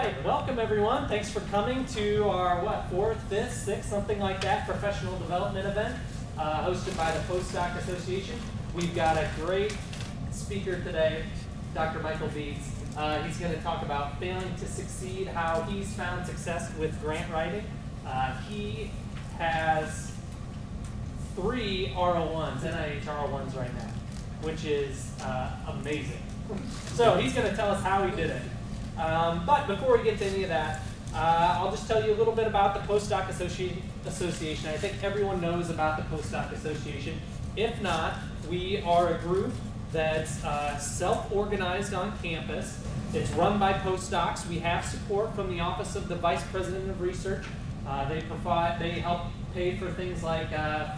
right, welcome everyone. Thanks for coming to our, fourth, fifth, sixth, something like that, professional development event hosted by the Postdoc Association. We've got a great speaker today, Dr. Michael Beets. He's going to talk about failing to succeed, how he's found success with grant writing. He has 3 R01s, NIH R01s right now, which is amazing. So he's going to tell us how he did it. But before we get to any of that, I'll just tell you a little bit about the Postdoc Association. I think everyone knows about the Postdoc Association. If not, we are a group that's self-organized on campus. It's run by postdocs. We have support from the Office of the Vice President of Research. They help pay for things like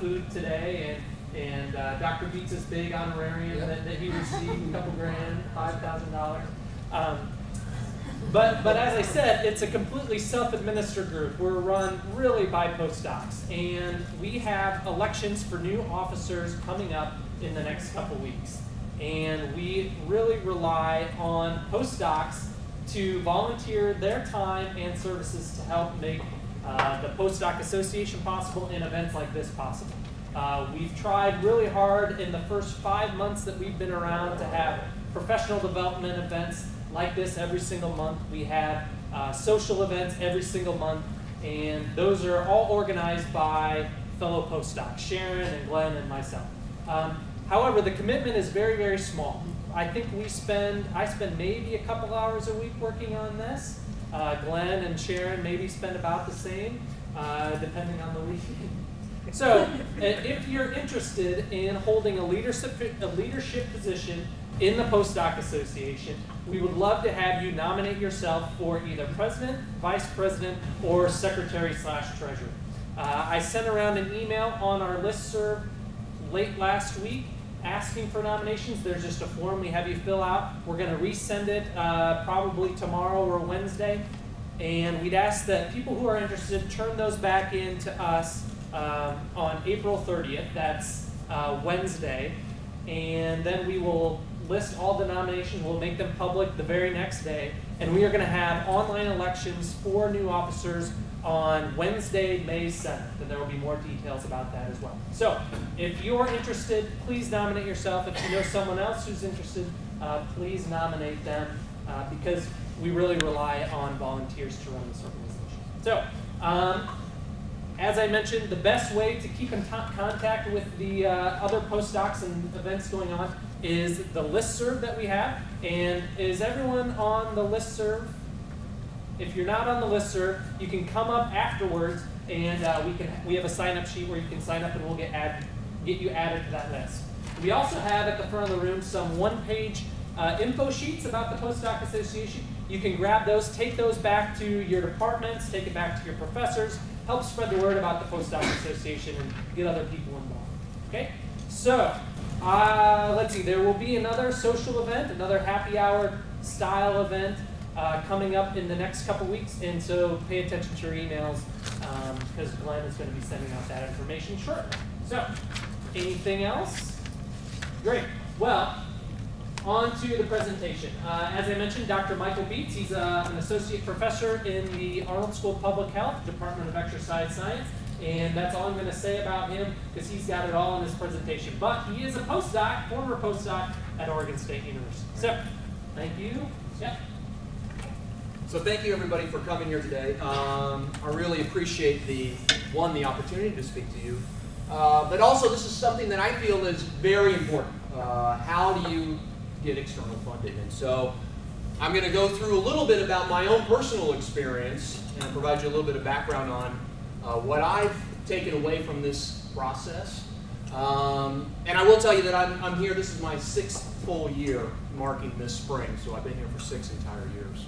food today and Dr. Beets' big honorarium that he received, a couple grand, $5,000. But as I said, it's a completely self-administered group. We're run really by postdocs, and we have elections for new officers coming up in the next couple weeks. And we really rely on postdocs to volunteer their time and services to help make the Postdoc Association possible and events like this possible. We've tried really hard in the first 5 months that we've been around to have professional development events like this every single month. We have social events every single month, and those are all organized by fellow postdocs, Sharon and Glenn and myself. However, the commitment is very, very small. I think I spend maybe a couple hours a week working on this. Glenn and Sharon maybe spend about the same, depending on the week. So, if you're interested in holding a leadership position in the Postdoc Association, we would love to have you nominate yourself for either president, vice president, or secretary/treasurer. I sent around an email on our listserv late last week asking for nominations. There's just a form we have you fill out. We're going to resend it probably tomorrow or Wednesday. And we'd ask that people who are interested turn those back in to us on April 30th. That's Wednesday. And then we will list all the nominations. We'll make them public the very next day. And we are going to have online elections for new officers on Wednesday, May 7th. And there will be more details about that as well. So if you're interested, please nominate yourself. If you know someone else who's interested, please nominate them because we really rely on volunteers to run this organization. So as I mentioned, the best way to keep in contact with the other postdocs and events going on is the listserv that we have. And is everyone on the listserv? If you're not on the listserv, you can come up afterwards, and we have a sign-up sheet where you can sign up, and we'll get you added to that list. We also have at the front of the room some one-page info sheets about the Postdoc Association. You can grab those, take those back to your departments, take it back to your professors, help spread the word about the Postdoc Association and get other people involved. Okay? So, let's see, there will be another social event, another happy hour style event coming up in the next couple weeks, and so pay attention to your emails because Glenn is going to be sending out that information shortly. So, anything else? Great. Well, on to the presentation. As I mentioned, Dr. Michael Beets, he's an associate professor in the Arnold School of Public Health, Department of Exercise Science, and that's all I'm going to say about him because he's got it all in his presentation. But he is a postdoc, former postdoc at Oregon State University. So, thank you. Yeah. So thank you everybody for coming here today. I really appreciate the opportunity to speak to you. But also this is something that I feel is very important. How do you get external funding? And so I'm going to go through a little bit about my own personal experience and provide you a little bit of background on what I've taken away from this process. And I will tell you that I'm here, this is my 6th full year marking this spring, so I've been here for 6 entire years.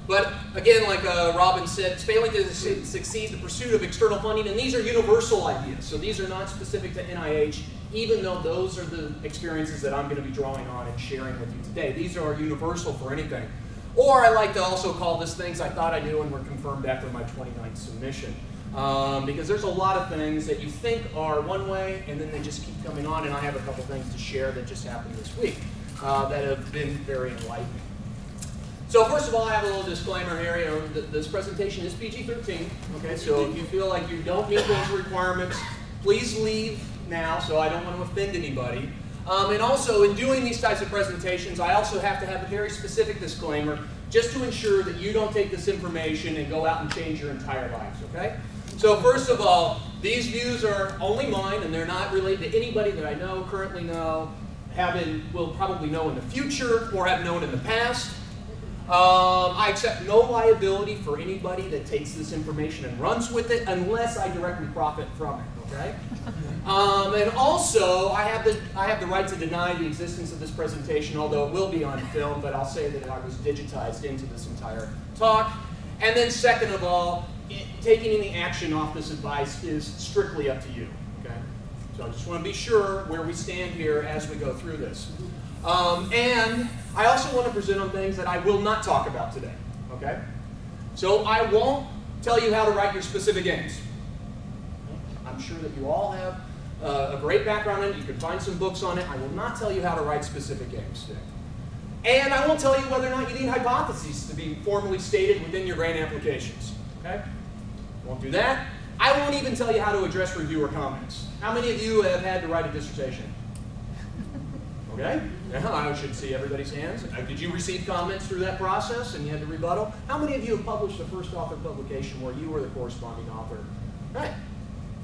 But again, like Robin said, it's failing to succeed the pursuit of external funding, and these are universal ideas. So these are not specific to NIH, even though those are the experiences that I'm going to be drawing on and sharing with you today. These are universal for anything. Or I like to also call this things I thought I knew and were confirmed after my 29th submission. Because there's a lot of things that you think are one way, and then they just keep coming on, and I have a couple things to share that just happened this week that have been very enlightening. So first of all, I have a little disclaimer here. You know, this presentation is PG-13. Okay, so if you feel like you don't meet those requirements, please leave now, so I don't want to offend anybody. And also, in doing these types of presentations, I also have to have a very specific disclaimer, just to ensure that you don't take this information and go out and change your entire lives, okay? So first of all, these views are only mine, and they're not related to anybody that I know, currently know, will probably know in the future, or have known in the past. I accept no liability for anybody that takes this information and runs with it, unless I directly profit from it, okay? And also, I have the right to deny the existence of this presentation, although it will be on film, but I'll say that I was digitized into this entire talk. And then second of all, taking any action off this advice is strictly up to you, okay? So I just want to be sure where we stand here as we go through this. And I also want to present on things that I will not talk about today, okay? So I won't tell you how to write your specific games. I'm sure that you all have a great background in it. You can find some books on it. I will not tell you how to write specific games today. And I won't tell you whether or not you need hypotheses to be formally stated within your grant applications, okay? Won't do that. I won't even tell you how to address reviewer comments. How many of you have had to write a dissertation? Okay? Yeah, I should see everybody's hands. Did you receive comments through that process and you had to rebuttal? How many of you have published a first author publication where you were the corresponding author? Right.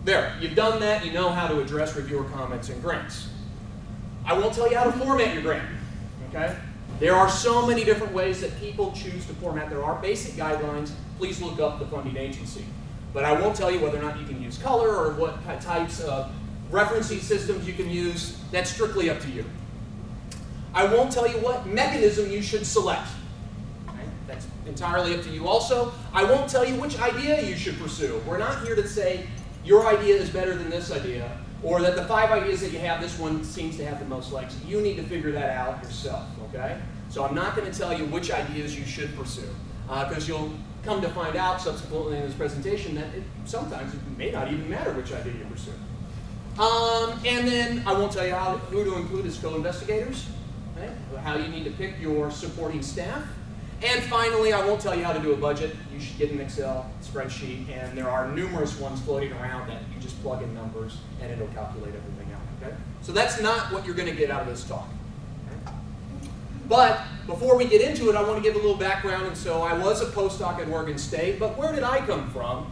There, you've done that, you know how to address reviewer comments and grants. I won't tell you how to format your grant, okay? There are so many different ways that people choose to format. There are basic guidelines. Please look up the funding agency. But I won't tell you whether or not you can use color or what types of referencing systems you can use. That's strictly up to you. I won't tell you what mechanism you should select. Okay? That's entirely up to you also. I won't tell you which idea you should pursue. We're not here to say your idea is better than this idea, or that the 5 ideas that you have, this one seems to have the most legs. You need to figure that out yourself, okay? So I'm not going to tell you which ideas you should pursue, because you'll come to find out subsequently in this presentation that sometimes it may not even matter which idea you pursue. And then I won't tell you who to include as co-investigators, okay? How you need to pick your supporting staff. And finally, I won't tell you how to do a budget. You should get an Excel spreadsheet, and there are numerous ones floating around that you just plug in numbers and it'll calculate everything out, okay? So that's not what you're going to get out of this talk. Okay? But before we get into it, I want to give a little background. And so I was a postdoc at Oregon State, but where did I come from?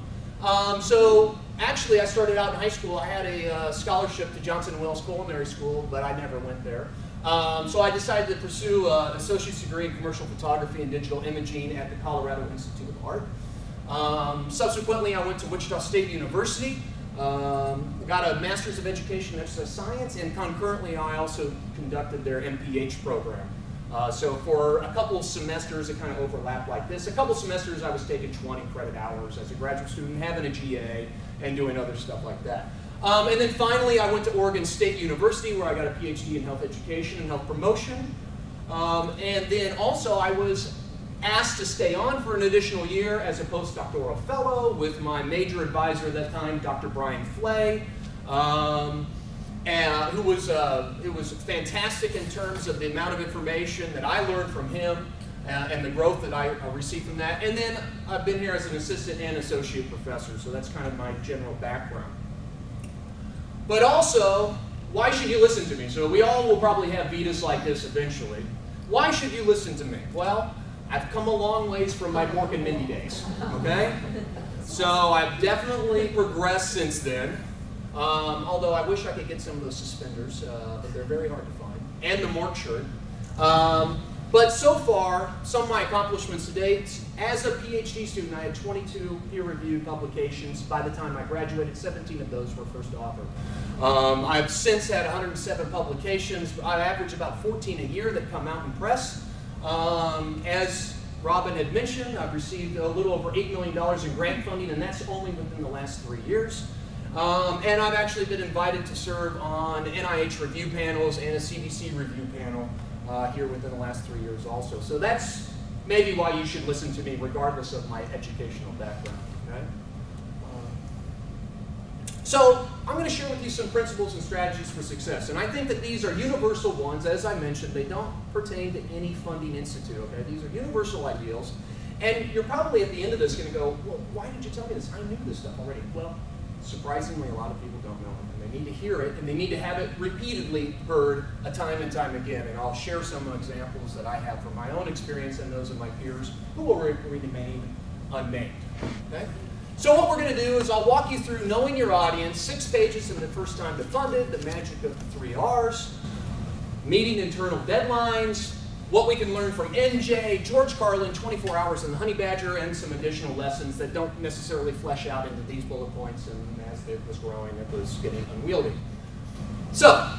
So actually, I started out in high school. I had a scholarship to Johnson & Wales Culinary School, but I never went there. So I decided to pursue an associate's degree in commercial photography and digital imaging at the Colorado Institute of Art. Subsequently, I went to Wichita State University, got a Master's of Education in Exercise Science, and concurrently I also conducted their MPH program. So for a couple of semesters, it kind of overlapped like this. A couple of semesters, I was taking 20 credit hours as a graduate student, having a GA, and doing other stuff like that. And then finally, I went to Oregon State University, where I got a PhD in health education and health promotion. And then also, I was asked to stay on for an additional year as a postdoctoral fellow with my major advisor at that time, Dr. Brian Flay, who was fantastic in terms of the amount of information that I learned from him and the growth that I received from that. And then I've been here as an assistant and associate professor, so that's kind of my general background. But also, why should you listen to me? So we all will probably have Beets like this eventually. Why should you listen to me? Well, I've come a long ways from my Mork and Mindy days, okay? So I've definitely progressed since then. Although I wish I could get some of those suspenders, but they're very hard to find. And the Mork shirt. But so far, some of my accomplishments to date, as a PhD student, I had 22 peer-reviewed publications. By the time I graduated, 17 of those were first author. I've since had 107 publications. I average about 14 a year that come out in press. As Robin had mentioned, I've received a little over $8 million in grant funding, and that's only within the last 3 years. And I've actually been invited to serve on NIH review panels and a CDC review panel here within the last 3 years also. So that's maybe why you should listen to me regardless of my educational background. Okay? So I'm going to share with you some principles and strategies for success. And I think that these are universal ones. As I mentioned, they don't pertain to any funding institute. Okay? These are universal ideals. And you're probably at the end of this going to go, well, why did you tell me this? I knew this stuff already. Well, surprisingly, a lot of people don't know it. And they need to hear it, and they need to have it repeatedly heard a time and time again. And I'll share some examples that I have from my own experience and those of my peers who will remain unnamed. Okay? So what we're going to do is I'll walk you through knowing your audience, 6 pages in the first time to fund it, the magic of the 3 R's, meeting internal deadlines, what we can learn from NJ, George Carlin, 24 Hours in the Honey Badger, and some additional lessons that don't necessarily flesh out into these bullet points, and as it was growing, it was getting unwieldy. So,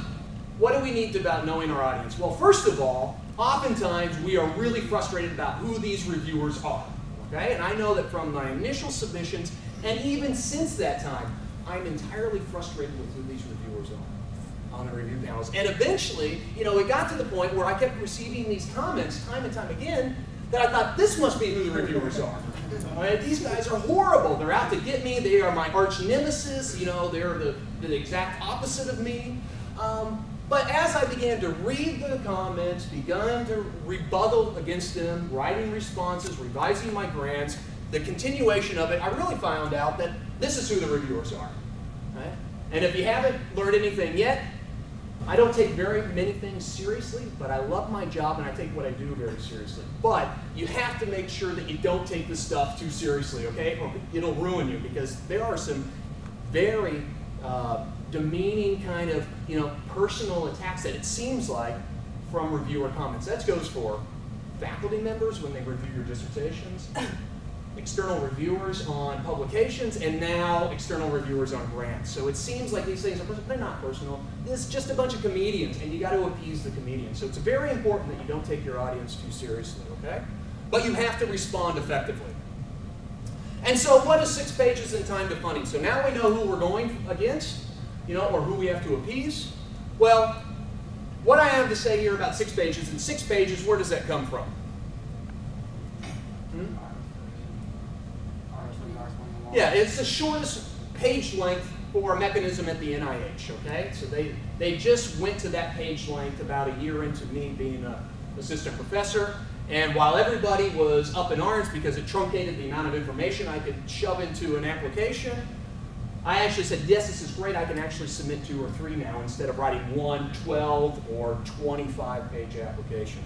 what do we need about knowing our audience? Well, first of all, oftentimes we are really frustrated about who these reviewers are. Okay? And I know that from my initial submissions, and even since that time, I'm entirely frustrated with who these reviewers are on the review panels. And eventually, you know, it got to the point where I kept receiving these comments time and time again that I thought, this must be who the reviewers are. Right? These guys are horrible. They're out to get me. They are my arch nemesis. You know, they're the exact opposite of me. But as I began to read the comments, began to rebuttal against them, writing responses, revising my grants, the continuation of it, I really found out that this is who the reviewers are. Right? And if you haven't learned anything yet, I don't take very many things seriously, but I love my job and I take what I do very seriously. But you have to make sure that you don't take this stuff too seriously, okay? Or it'll ruin you, because there are some very demeaning kind of, personal attacks that it seems like from reviewer comments. That goes for faculty members when they review your dissertations, external reviewers on publications, and now external reviewers on grants. So it seems like these things are personal. They're not personal. It's just a bunch of comedians, and you got to appease the comedians. So it's very important that you don't take your audience too seriously, okay? But you have to respond effectively. And so what is 6 pages in time to funding? So now we know who we're going against, or who we have to appease. Well, what I have to say here about 6 pages, in 6 pages, where does that come from? Yeah, it's the shortest page length for a mechanism at the NIH, okay? So they just went to that page length about a year into me being an assistant professor. And while everybody was up in arms because it truncated the amount of information I could shove into an application, I actually said, yes, this is great. I can actually submit 2 or 3 now instead of writing 1, 12, or 25-page application.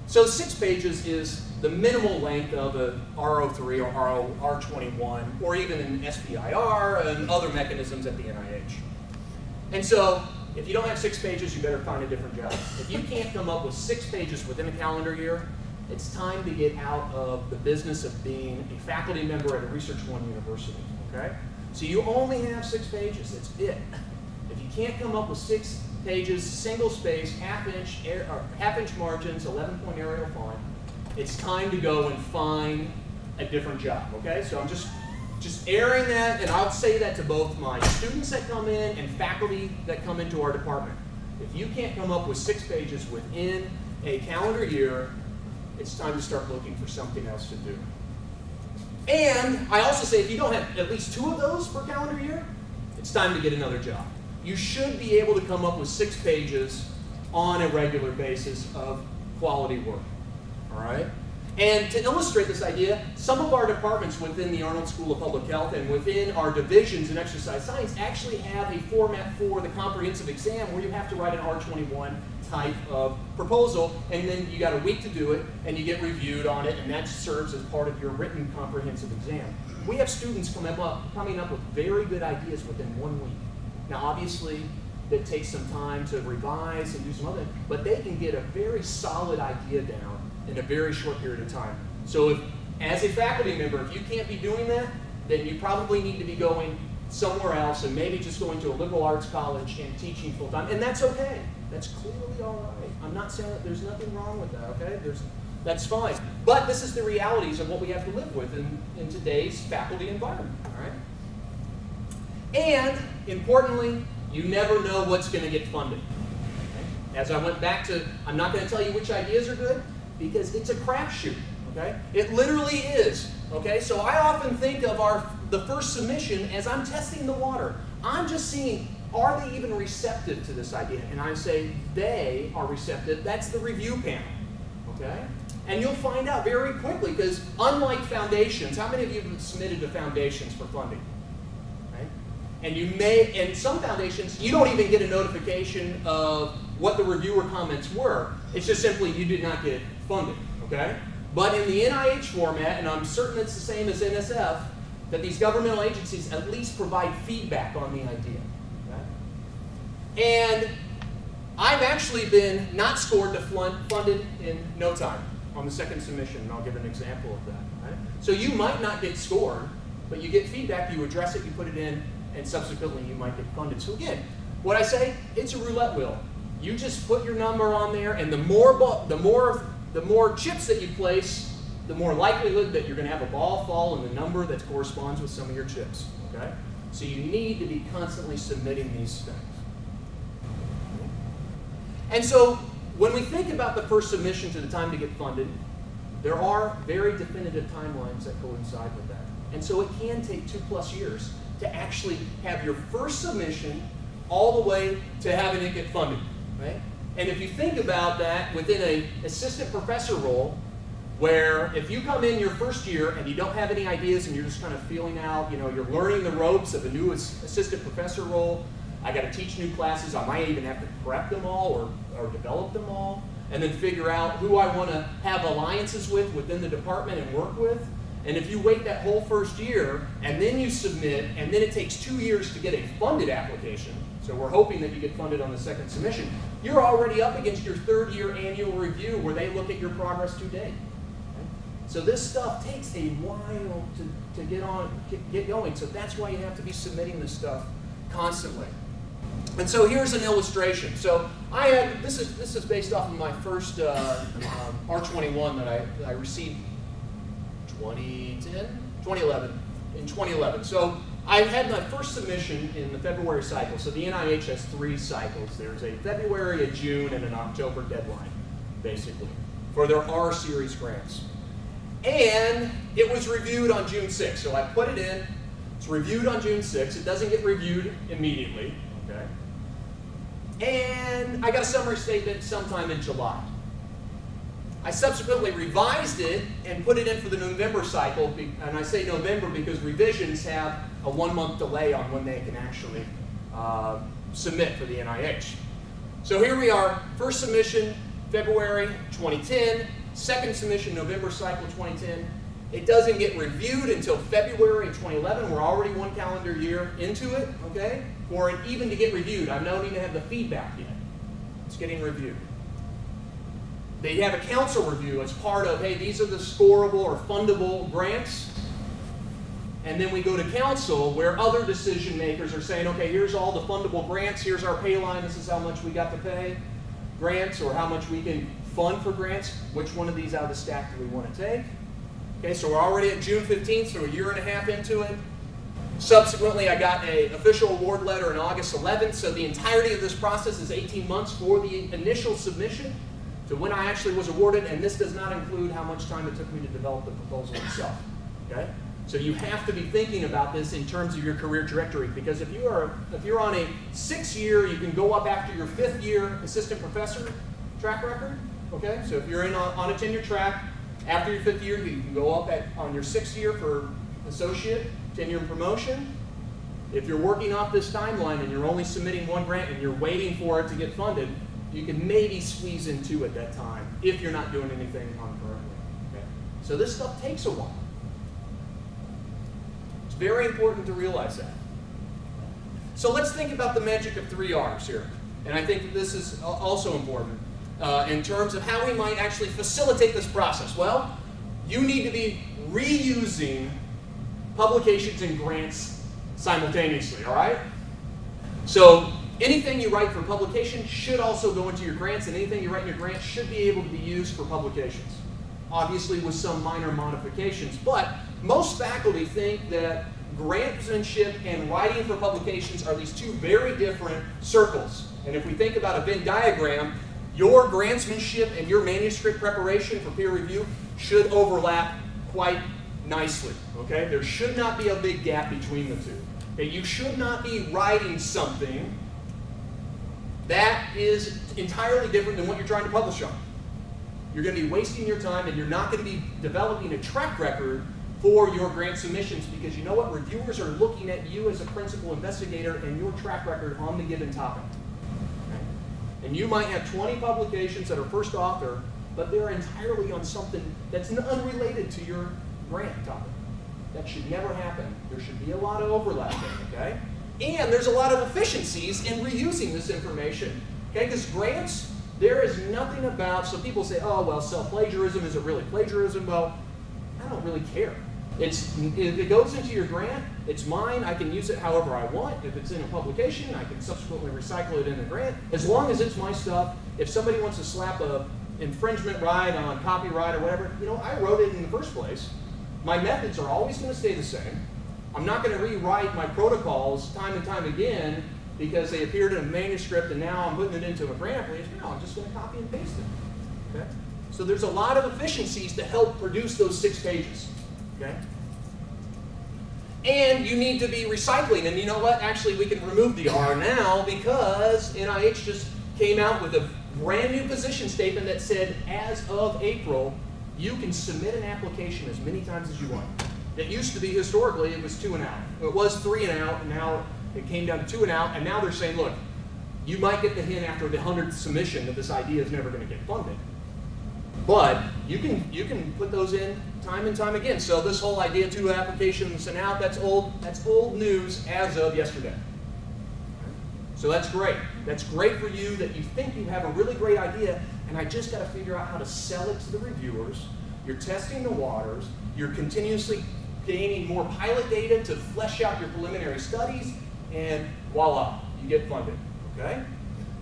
So 6 pages is the minimal length of a RO3 or R21, or even an SBIR and other mechanisms at the NIH. And so if you don't have 6 pages, you better find a different job. If you can't come up with 6 pages within a calendar year, it's time to get out of the business of being a faculty member at a Research One university, okay? So you only have 6 pages, that's it. If you can't come up with 6 pages, single space, half-inch margins, 11-point Arial font, it's time to go and find a different job, okay? So I'm just airing that, and I'll say that to both my students that come in and faculty that come into our department. If you can't come up with 6 pages within a calendar year, it's time to start looking for something else to do. And I also say if you don't have at least 2 of those per calendar year, it's time to get another job. You should be able to come up with 6 pages on a regular basis of quality work, all right? And to illustrate this idea, some of our departments within the Arnold School of Public Health and within our divisions in exercise science actually have a format for the comprehensive exam where you have to write an R21 type of proposal, and then you got a week to do it, and you get reviewed on it, and that serves as part of your written comprehensive exam. We have students coming up with very good ideas within 1 week. Now, obviously, it takes some time to revise and do some other, but they can get a very solid idea down in a very short period of time. So if, as a faculty member, if you can't be doing that, then you probably need to be going somewhere else and maybe just going to a liberal arts college and teaching full-time, and that's okay. That's clearly all right. I'm not saying that there's nothing wrong with that, okay? That's fine. But this is the realities of what we have to live with in today's faculty environment, all right? And, importantly, you never know what's going to get funded. Okay? As I went back to, I'm not going to tell you which ideas are good, because it's a crapshoot, okay? It literally is, okay? So I often think of our the first submission, as I'm testing the water, I'm just seeing, are they even receptive to this idea? And I say they are receptive. That's the review panel, okay? And you'll find out very quickly, because unlike foundations, how many of you have submitted to foundations for funding? Right? And you may, in some foundations, you don't even get a notification of what the reviewer comments were. It's just simply you did not get funded, okay? But in the NIH format, and I'm certain it's the same as NSF, that these governmental agencies at least provide feedback on the idea. Okay? And I've actually been not scored to funded in no time on the second submission, and I'll give an example of that. Right? So you might not get scored, but you get feedback, you address it, you put it in, and subsequently you might get funded. So again, what I say, it's a roulette wheel. You just put your number on there, and the more chips that you place, the more likelihood that you're going to have a ball fall in the number that corresponds with some of your chips. Okay? So you need to be constantly submitting these things. And so when we think about the first submission to the time to get funded, there are very definitive timelines that coincide with that. And so it can take 2+ years to actually have your first submission all the way to having it get funded. Right? And if you think about that within an assistant professor role, where if you come in your first year and you don't have any ideas and you're just kind of feeling out, you know, you're learning the ropes of a new assistant professor role, I got to teach new classes, I might even have to prep them all or develop them all, and then figure out who I want to have alliances with within the department and work with. And if you wait that whole first year and then you submit, and then it takes 2 years to get a funded application, so we're hoping that you get funded on the second submission, you're already up against your third-year annual review where they look at your progress to date. So this stuff takes a while to get going. So that's why you have to be submitting this stuff constantly. And so here's an illustration. So I had, this is based off of my first R21 that I received 2011, in 2011. So I had my first submission in the February cycle. So the NIH has 3 cycles. There's a February, a June, and an October deadline, basically, for their R series grants. And it was reviewed on June 6th. So I put it in. It's reviewed on June 6th. It doesn't get reviewed immediately. Okay. And I got a summary statement sometime in July. I subsequently revised it and put it in for the November cycle. And I say November because revisions have a 1-month delay on when they can actually submit for the NIH. So here we are. First submission, February 2010. Second submission, November cycle 2010. It doesn't get reviewed until February 2011. We're already 1 calendar year into it, okay? For it even to get reviewed. I don't even have the feedback yet. It's getting reviewed. They have a council review as part of, hey, these are the scorable or fundable grants. And then we go to council where other decision makers are saying, okay, here's all the fundable grants. Here's our pay line. This is how much we got to pay grants or how much we can fund for grants. Which one of these out of the stack do we want to take? Okay, so we're already at June 15th, so a year and a half into it. Subsequently, I got an official award letter on August 11th, so the entirety of this process is 18 months for the initial submission to when I actually was awarded, and this does not include how much time it took me to develop the proposal itself. Okay? So you have to be thinking about this in terms of your career trajectory, because if you're on a 6-year, you can go up after your 5th year assistant professor track record. Okay, so if you're on a tenure track, after your 5th year, you can go up on your 6th year for associate, tenure and promotion. If you're working off this timeline and you're only submitting 1 grant and you're waiting for it to get funded, you can maybe squeeze in 2 at that time if you're not doing anything concurrently. Okay? So this stuff takes a while. It's very important to realize that. So let's think about the magic of 3 R's here. And I think this is also important. In terms of how we might actually facilitate this process. Well, you need to be reusing publications and grants simultaneously, all right? So anything you write for publication should also go into your grants, and anything you write in your grants should be able to be used for publications. Obviously with some minor modifications, but most faculty think that grantsmanship and writing for publications are these 2 very different circles. And if we think about a Venn diagram, your grantsmanship and your manuscript preparation for peer review should overlap quite nicely, okay? There should not be a big gap between the two. Okay? You should not be writing something that is entirely different than what you're trying to publish on. You're going to be wasting your time, and you're not going to be developing a track record for your grant submissions, because you know what? Reviewers are looking at you as a principal investigator and your track record on the given topic. Okay? And you might have 20 publications that are first author, but they're entirely on something that's unrelated to your grant topic. That should never happen. There should be a lot of overlap there, okay? And there's a lot of efficiencies in reusing this information, okay? Because grants, there is nothing about, so people say, oh, well, self-plagiarism, is it really plagiarism? Well, I don't really care. If it goes into your grant, it's mine. I can use it however I want. If it's in a publication, I can subsequently recycle it in the grant. As long as it's my stuff, if somebody wants to slap a infringement right on copyright or whatever, you know, I wrote it in the first place. My methods are always going to stay the same. I'm not going to rewrite my protocols time and time again because they appeared in a manuscript and now I'm putting it into a grant application. No, I'm just going to copy and paste it. Okay? So there's a lot of efficiencies to help produce those 6 pages. Okay? And you need to be recycling. And you know what? Actually, we can remove the R now because NIH just came out with a brand new position statement that said, as of April, you can submit an application as many times as you want. It used to be, historically, it was 2 and out. It was 3 and out, and now it came down to 2 and out, and now they're saying, look, you might get the hint after the 100th submission that this idea is never going to get funded. But you can put those in time and time again. So this whole idea, 2 applications and out, that's old news as of yesterday. So that's great. That's great for you that you think you have a really great idea, and I just got to figure out how to sell it to the reviewers. You're testing the waters. You're continuously gaining more pilot data to flesh out your preliminary studies, and voila, you get funded. Okay?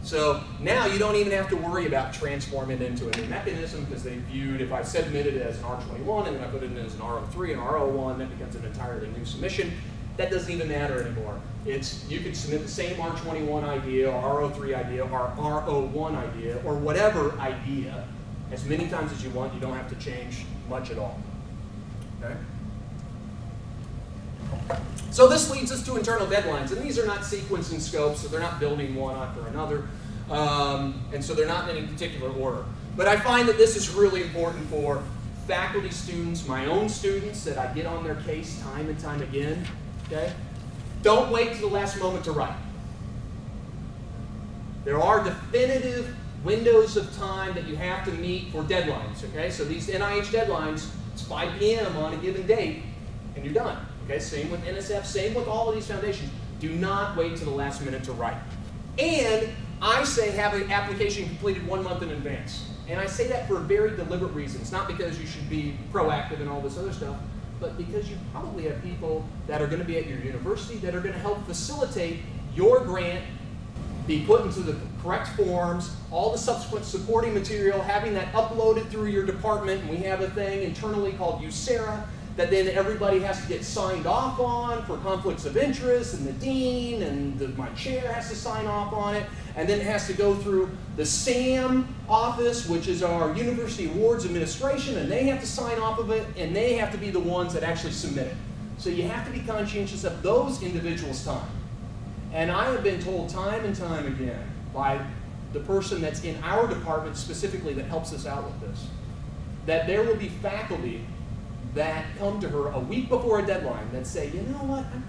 So now you don't even have to worry about transforming it into a new mechanism, because they viewed, if I submitted it as an R21 and then I put it in as an R03 and R01, that becomes an entirely new submission. That doesn't even matter anymore. You could submit the same R21 idea or R03 idea or R01 idea or whatever idea as many times as you want. You don't have to change much at all. Okay? So this leads us to internal deadlines, and these are not sequence and scope, so they're not building one after another, and so they're not in any particular order. But I find that this is really important for faculty students, my own students, that I get on their case time and time again. Okay? Don't wait to the last moment to write. There are definitive windows of time that you have to meet for deadlines. Okay? So these NIH deadlines, it's 5 p.m. on a given date, and you're done. Okay? Same with NSF, same with all of these foundations. Do not wait to the last minute to write. And I say have an application completed 1 month in advance. And I say that for very deliberate reasons, not because you should be proactive and all this other stuff, but because you probably have people that are going to be at your university that are going to help facilitate your grant be put into the correct forms, all the subsequent supporting material, having that uploaded through your department. And we have a thing internally called USERA that then everybody has to get signed off on for conflicts of interest, and the dean and my chair has to sign off on it, and then it has to go through the SAM office, which is our University Awards Administration, and they have to sign off of it, and they have to be the ones that actually submit it. So you have to be conscientious of those individuals' time. And I have been told time and time again by the person that's in our department specifically that helps us out with this, that there will be faculty that come to her a week before a deadline that say, you know what, I'm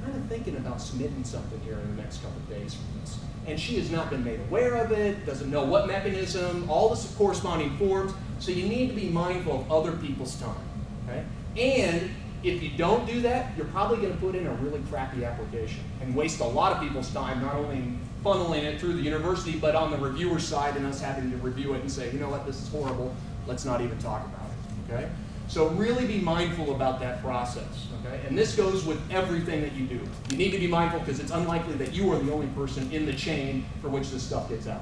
kind of thinking about submitting something here in the next couple of days for this. And she has not been made aware of it, doesn't know what mechanism, all the corresponding forms. So you need to be mindful of other people's time. Okay? And if you don't do that, you're probably going to put in a really crappy application and waste a lot of people's time, not only funneling it through the university, but on the reviewer side and us having to review it and say, you know what, this is horrible, let's not even talk about it. Okay? So really be mindful about that process, okay? And this goes with everything that you do. You need to be mindful because it's unlikely that you are the only person in the chain for which this stuff gets out,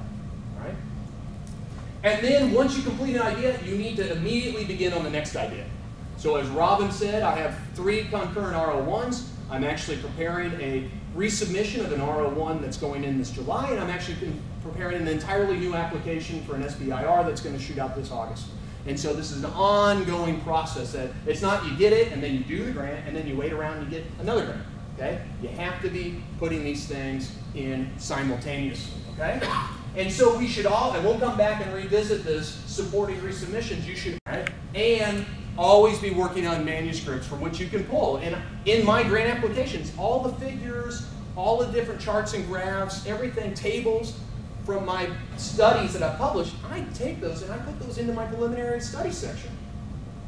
all right? And then once you complete an idea, you need to immediately begin on the next idea. So as Robin said, I have 3 concurrent R01s. I'm actually preparing a resubmission of an R01 that's going in this July, and I'm actually preparing an entirely new application for an SBIR that's going to shoot out this August. And so this is an ongoing process that it's not you get it and then you do the grant and then you wait around and you get another grant. Okay? You have to be putting these things in simultaneously. Okay? And so we should all, and we'll come back and revisit this, supporting resubmissions, you should, right? And always be working on manuscripts from which you can pull. And in my grant applications, all the figures, all the different charts and graphs, everything, tables from my studies that I've published, I take those and I put those into my preliminary study section.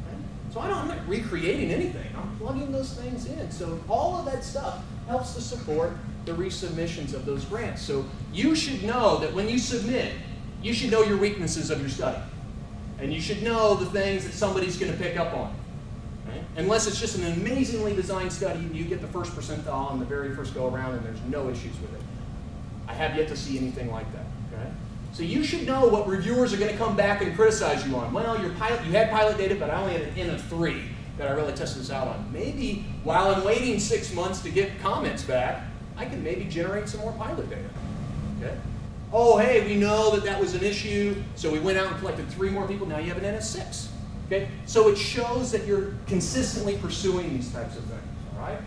Okay? So I'm not recreating anything. I'm plugging those things in. So all of that stuff helps to support the resubmissions of those grants. So you should know that when you submit, you should know your weaknesses of your study. And you should know the things that somebody's going to pick up on. Right? Unless it's just an amazingly designed study and you get the first percentile on the very first go around and there's no issues with it. I have yet to see anything like that. Okay? So you should know what reviewers are going to come back and criticize you on. Well, you had pilot data, but I only had an N of 3 that I really tested this out on. Maybe while I'm waiting 6 months to get comments back, I can maybe generate some more pilot data. Okay? Oh, hey, we know that that was an issue, so we went out and collected 3 more people. Now you have an N of 6. Okay? So it shows that you're consistently pursuing these types of things. All right?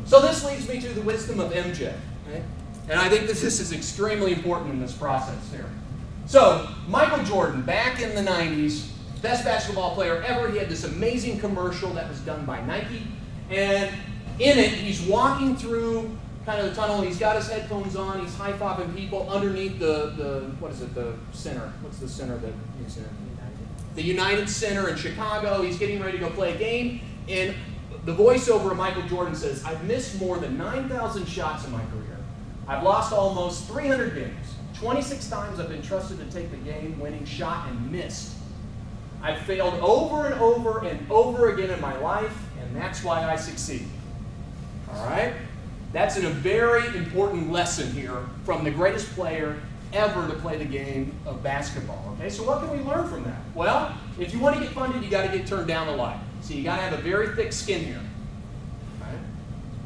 So this leads me to the wisdom of MJ. Okay? And I think this is extremely important in this process here. So Michael Jordan, back in the 90s, best basketball player ever. He had this amazing commercial that was done by Nike. And in it, he's walking through kind of the tunnel. He's got his headphones on. He's high-fiving people underneath the what is it, the center? What's the center that he's in? The United Center in Chicago. He's getting ready to go play a game. And the voiceover of Michael Jordan says, I've missed more than 9,000 shots in my career. I've lost almost 300 games. 26 times I've been trusted to take the game-winning shot and missed. I've failed over and over and over again in my life, and that's why I succeed. All right? That's a very important lesson here from the greatest player ever to play the game of basketball. Okay, so what can we learn from that? Well, if you want to get funded, you got to get turned down a lot. So you got to have a very thick skin here. Right?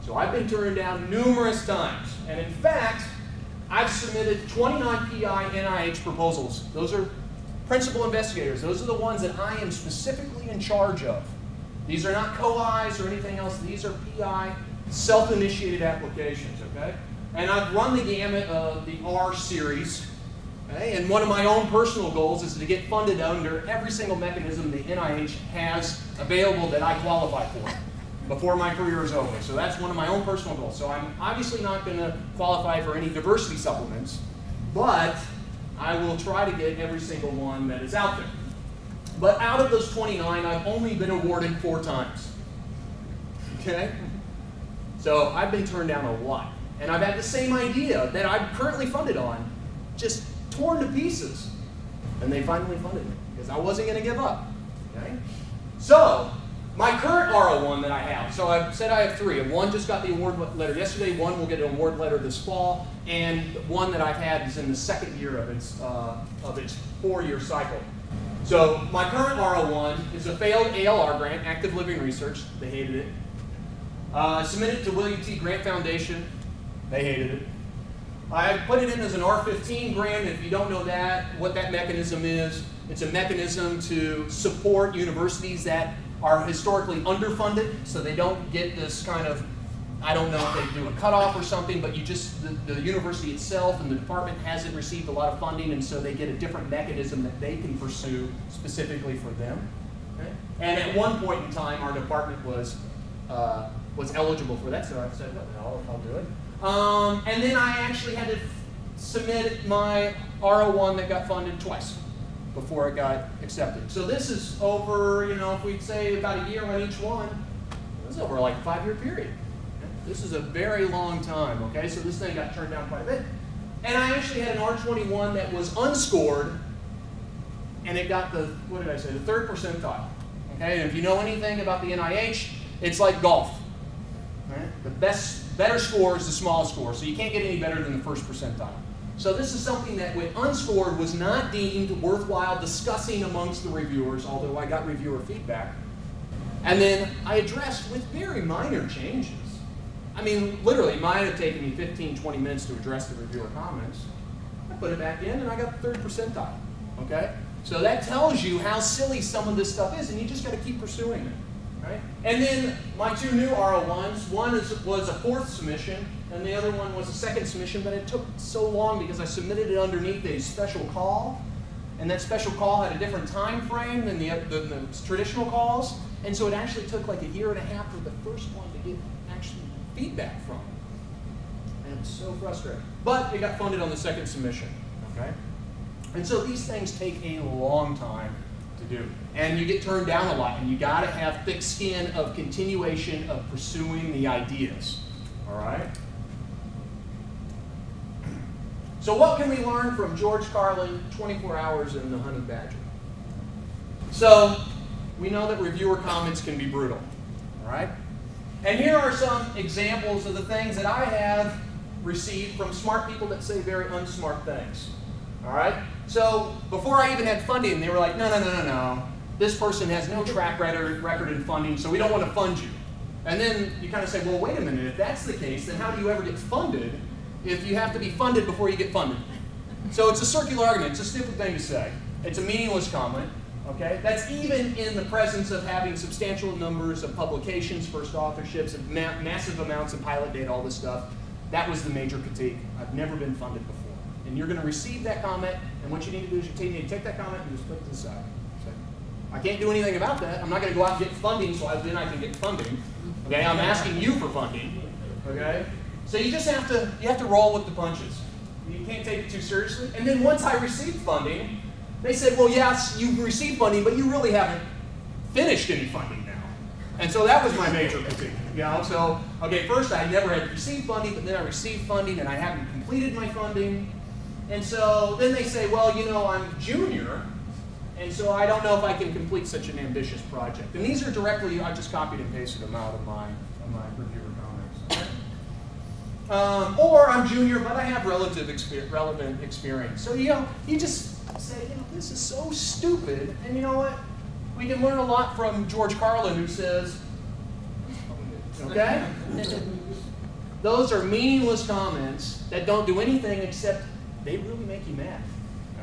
So I've been turned down numerous times, and in fact, I've submitted 29 PI NIH proposals. Those are principal investigators. Those are the ones that I am specifically in charge of. These are not co-Is or anything else. These are PI self-initiated applications, okay? And I've run the gamut of the R series, okay? And one of my own personal goals is to get funded under every single mechanism the NIH has available that I qualify for before my career is over. So that's one of my own personal goals. So I'm obviously not going to qualify for any diversity supplements, but I will try to get every single one that is out there. But out of those 29, I've only been awarded 4 times. Okay? So I've been turned down a lot. And I've had the same idea that I'm currently funded on, just torn to pieces. And they finally funded me, because I wasn't going to give up. Okay? So, my current R01 that I have, so I've said I have 3, and one just got the award letter yesterday, one will get an award letter this fall, and one that I've had is in the 2nd year of its 4-year cycle. So my current R01 is a failed ALR grant, active living research. They hated it. Submitted to William T. Grant Foundation. They hated it. I put it in as an R15 grant. If you don't know that, what that mechanism is, it's a mechanism to support universities that are historically underfunded, so they don't get this kind of, I don't know if they do a cutoff or something, but you just, the university itself and the department hasn't received a lot of funding, and so they get a different mechanism that they can pursue specifically for them. Okay? And at one point in time, our department was eligible for that, so I said, well, I'll do it. And then I actually had to submit my R01 that got funded twice before it got accepted. So this is over, if we'd say about a year on each one, this is over like a 5-year period. This is a very long time, okay? So this thing got turned down quite a bit. And I actually had an R21 that was unscored, and it got the, what did I say, the 3rd percentile. Okay, and if you know anything about the NIH, it's like golf. Right? The better score is the smallest score, so you can't get any better than the 1st percentile. So this is something that, when unscored, was not deemed worthwhile discussing amongst the reviewers, although I got reviewer feedback. And then I addressed with very minor changes. I mean, literally, it might have taken me 15, 20 minutes to address the reviewer comments. I put it back in, and I got the 3rd percentile. Okay? So that tells you how silly some of this stuff is, and you just got to keep pursuing it. Right? And then my two new R01s, one was a 4th submission, and the other one was a 2nd submission, but it took so long because I submitted it underneath a special call, and that special call had a different time frame than the traditional calls, and so it actually took like 1.5 years for the first one to get actually feedback from. And it was so frustrating. But it got funded on the 2nd submission. Okay? And so these things take a long time to do. And you get turned down a lot, and you got to have thick skin of continuation of pursuing the ideas. All right? So what can we learn from George Carlin, 24 Hours in the Honey Badger? So we know that reviewer comments can be brutal. All right? And here are some examples of the things that I have received from smart people that say very unsmart things. All right? So before I even had funding, they were like, no. This person has no track record in funding, so we don't want to fund you. And then you kind of say, well, wait a minute. If that's the case, then how do you ever get funded if you have to be funded before you get funded? So it's a circular argument. It's a stupid thing to say. It's a meaningless comment. Okay? That's even in the presence of having substantial numbers of publications, first authorships, and massive amounts of pilot data, all this stuff. That was the major critique. I've never been funded before. And you're going to receive that comment, and what you need to do is you need to take that comment and just put it to the side. So, I can't do anything about that. I'm not going to go out and get funding so then I can get funding. Okay? I'm asking you for funding. Okay? So you just have to roll with the punches. You can't take it too seriously. And then once I received funding, they said, well, yes, you've received funding, but you really haven't finished any funding now. And so that was my major critique. You know? So, okay, first I never had received funding, but then I received funding and I haven't completed my funding. And so then they say, well, you know, I'm junior, and so I don't know if I can complete such an ambitious project. And these are directly, I just copied and pasted them out of my reviewer comments. Or I'm junior, but I have relevant experience. So, you know, you just say, you know, this is so stupid. And you know what? We can learn a lot from George Carlin, who says, okay? Those are meaningless comments that don't do anything except they really make you mad,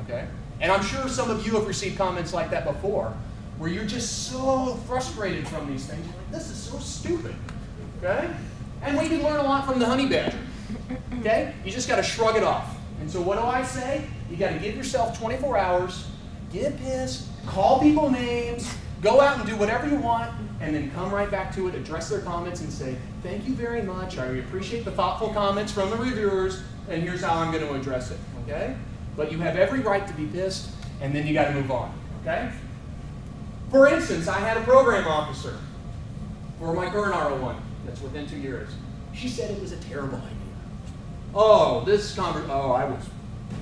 okay? And I'm sure some of you have received comments like that before, where you're just so frustrated from these things. You're like, this is so stupid, okay? And we can learn a lot from the honey badger, okay? You just got to shrug it off. And so what do I say? You got to give yourself 24 hours, get pissed, call people names, go out and do whatever you want, and then come right back to it, address their comments, and say, thank you very much. I appreciate the thoughtful comments from the reviewers, and here's how I'm going to address it, okay? But you have every right to be pissed, and then you got to move on, okay? For instance, I had a program officer for my current R01 that's within 2 years. She said it was a terrible idea. Oh, I was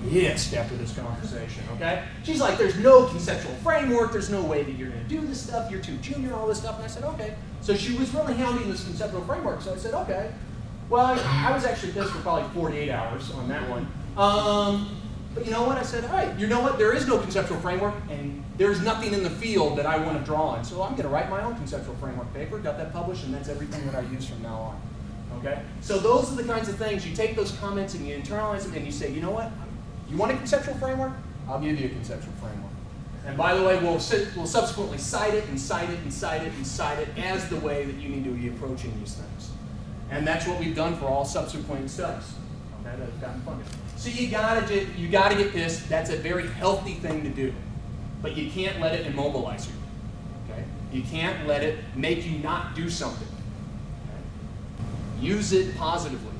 pissed after this conversation, okay? She's like, there's no conceptual framework, there's no way that you're going to do this stuff, you're too junior, all this stuff. And I said, okay. So she was really hounding this conceptual framework, so I said, okay. Well, I was actually pissed for probably 48 hours on that one. But you know what? I said, all right, you know what? There is no conceptual framework, and there's nothing in the field that I want to draw on. So I'm going to write my own conceptual framework paper, got that published, and that's everything that I use from now on. Okay? So those are the kinds of things. You take those comments and you internalize them, and you say, you know what? You want a conceptual framework? I'll give you a conceptual framework. And by the way, we'll subsequently cite it and cite it and cite it and cite it as the way that you need to be approaching these things. And that's what we've done for all subsequent studies, okay, that have gotten funded. So you gotta get pissed. That's a very healthy thing to do. But you can't let it immobilize you. Okay? You can't let it make you not do something. Okay? Use it positively.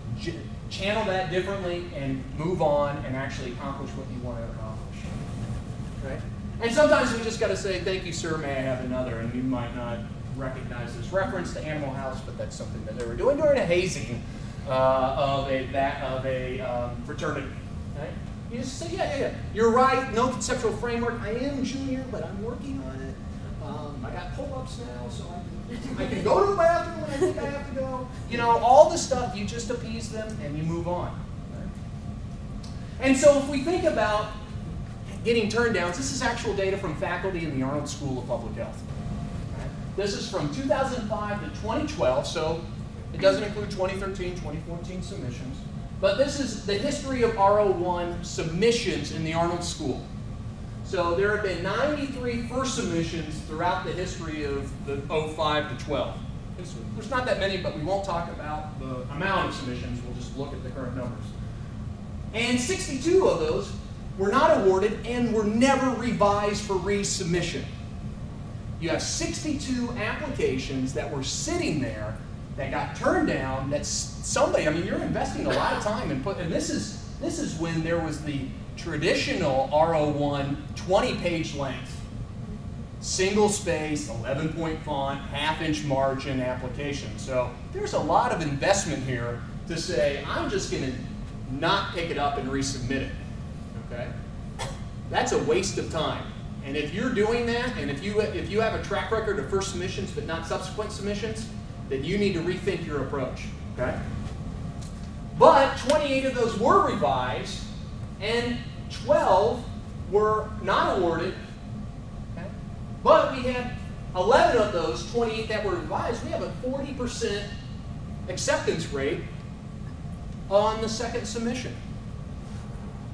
Channel that differently and move on and actually accomplish what you want to accomplish. Okay? And sometimes we just got to say, thank you, sir, may I have another? And you might not recognize this reference to Animal House, but that's something that they were doing during a hazing of a fraternity. Okay? You just say, yeah. You're right, no conceptual framework. I am junior, but I'm working on it. I got pull-ups now, so I can go to the bathroom when I think I have to go. You know, all the stuff, you just appease them and you move on. Right? And so if we think about getting turned downs, this is actual data from faculty in the Arnold School of Public Health. Right? This is from 2005 to 2012, so it doesn't include 2013, 2014 submissions. But this is the history of R01 submissions in the Arnold School. So there have been 93 first submissions throughout the history of the 05 to 12. There's not that many, but we won't talk about the amount of submissions. We'll just look at the current numbers. And 62 of those were not awarded and were never revised for resubmission. You have 62 applications that were sitting there that got turned down. That's somebody, I mean, you're investing a lot of time and this is when there was the traditional R01 20-page length. Single space, 11-point font, half-inch margin application. So there's a lot of investment here to say, I'm just going to not pick it up and resubmit it. Okay? That's a waste of time. And if you're doing that, and if you have a track record of first submissions but not subsequent submissions, then you need to rethink your approach. Okay? But 28 of those were revised, and 12 were not awarded. Okay? But we had 11 of those 28 that were revised. We have a 40% acceptance rate on the second submission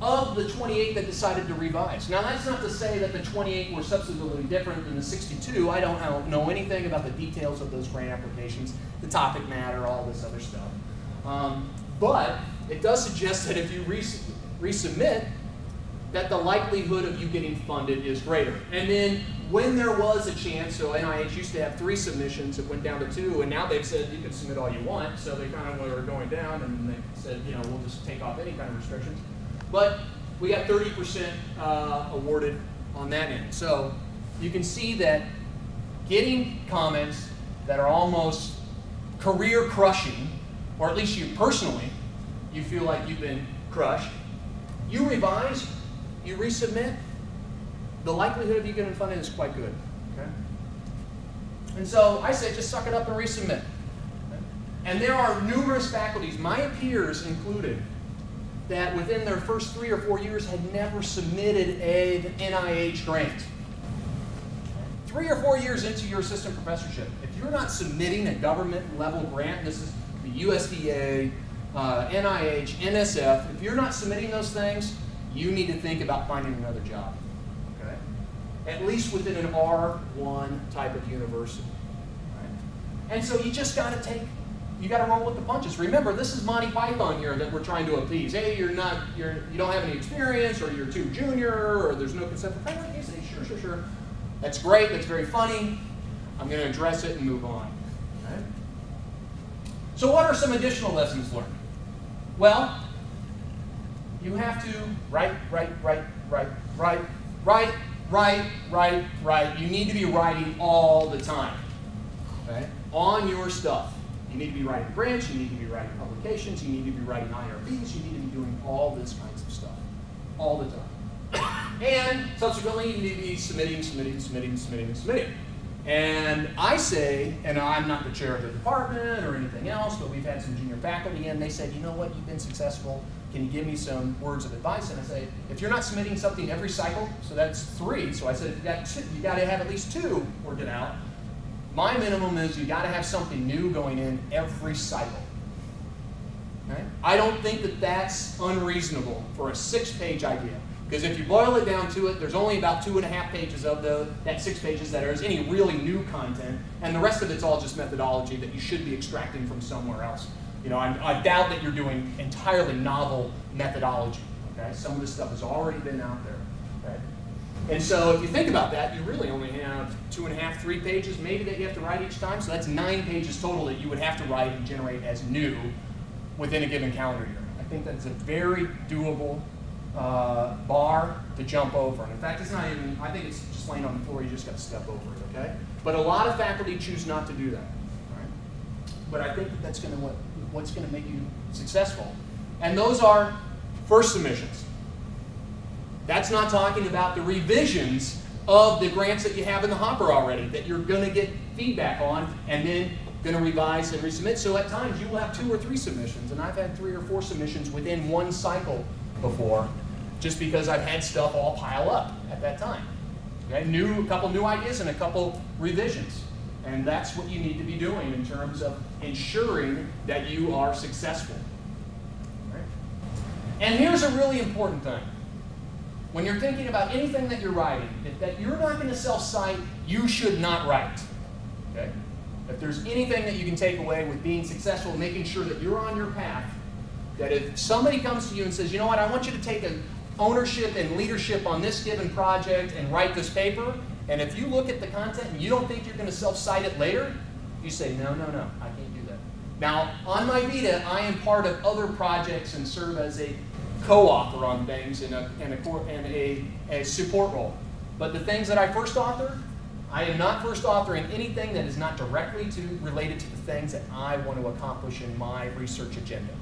of the 28 that decided to revise. Now, that's not to say that the 28 were substantively different than the 62. I don't know anything about the details of those grant applications, the topic matter, all this other stuff. But it does suggest that if you resubmit, that the likelihood of you getting funded is greater. And then when there was a chance, so NIH used to have 3 submissions, it went down to 2, and now they've said you can submit all you want, so they kind of were going down, and they said, you know, we'll just take off any kind of restrictions. But we got 30% awarded on that end. So you can see that getting comments that are almost career crushing, or at least you personally, you feel like you've been crushed, you revise, you resubmit, the likelihood of you getting funded is quite good. Okay? And so I say just suck it up and resubmit. Okay? And there are numerous faculties, my peers included, that within their first 3 or 4 years had never submitted an NIH grant. 3 or 4 years into your assistant professorship, if you're not submitting a government level grant, this is the USDA, NIH, NSF, if you're not submitting those things, you need to think about finding another job. Okay? At least within an R1 type of university. Right? And so you just got to you got to roll with the punches. Remember, this is Monty Python here that we're trying to appease. Hey, you don't have any experience, or you're too junior, or there's no consent for framework. You say, sure. That's great. That's very funny. I'm going to address it and move on. Okay? So what are some additional lessons learned? Well, you have to write. You need to be writing all the time, okay, on your stuff. You need to be writing grants, you need to be writing publications, you need to be writing IRBs, you need to be doing all this kinds of stuff all the time. And subsequently, you need to be submitting. And I say, and I'm not the chair of the department or anything else, but we've had some junior faculty in, they said, you know what, you've been successful, can you give me some words of advice? And I say, if you're not submitting something every cycle, so that's 3, so I said, you got to have at least 2 working out. My minimum is you got to have something new going in every cycle. Okay? I don't think that that's unreasonable for a 6-page idea. Because if you boil it down to it, there's only about 2.5 pages of that 6 pages that is any really new content, and the rest of it's all just methodology that you should be extracting from somewhere else. You know, I doubt that you're doing entirely novel methodology. Okay? Some of this stuff has already been out there. Okay? And so if you think about that, you really only have 2.5, 3 pages maybe that you have to write each time. So that's 9 pages total that you would have to write and generate as new within a given calendar year. I think that's a very doable bar to jump over. And in fact, it's not even, I think it's just laying on the floor, you just got to step over it, okay? But a lot of faculty choose not to do that, right? But I think that's going to what's going to make you successful. And those are first submissions. That's not talking about the revisions of the grants that you have in the hopper already that you're going to get feedback on and then going to revise and resubmit. So at times you will have 2 or 3 submissions, and I've had 3 or 4 submissions within one cycle before, just because I've had stuff all pile up at that time. Okay? A couple new ideas and a couple revisions. And that's what you need to be doing in terms of ensuring that you are successful. Right? And here's a really important thing. when you're thinking about anything that you're writing, that you're not going to self-cite, you should not write. Okay? If there's anything that you can take away with being successful, making sure that you're on your path, that if somebody comes to you and says, you know what, I want you to take ownership and leadership on this given project and write this paper, and if you look at the content and you don't think you're going to self-cite it later, you say, no, no, no, I can't do that. Now, on my Vita, I am part of other projects and serve as a co-author on things and a support role. But the things that I first author, I am not first authoring anything that is not directly related to the things that I want to accomplish in my research agenda.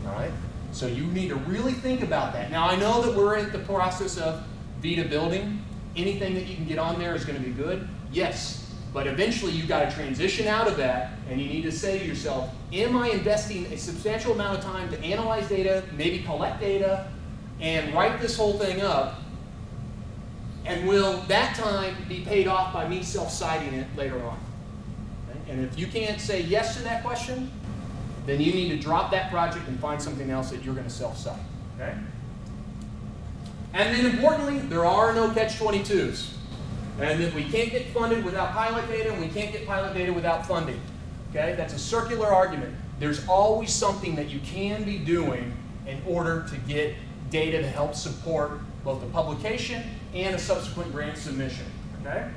All right? So you need to really think about that. Now, I know that we're in the process of Vita building. Anything that you can get on there is going to be good. Yes. But eventually you've got to transition out of that, and you need to say to yourself, am I investing a substantial amount of time to analyze data, maybe collect data, and write this whole thing up? And will that time be paid off by me self-citing it later on? Okay? And if you can't say yes to that question, then you need to drop that project and find something else that you're going to self-cite. Okay? And then importantly, there are no catch-22s. And that we can't get funded without pilot data, and we can't get pilot data without funding. Okay? That's a circular argument. There's always something that you can be doing in order to get data to help support both the publication and a subsequent grant submission. Okay?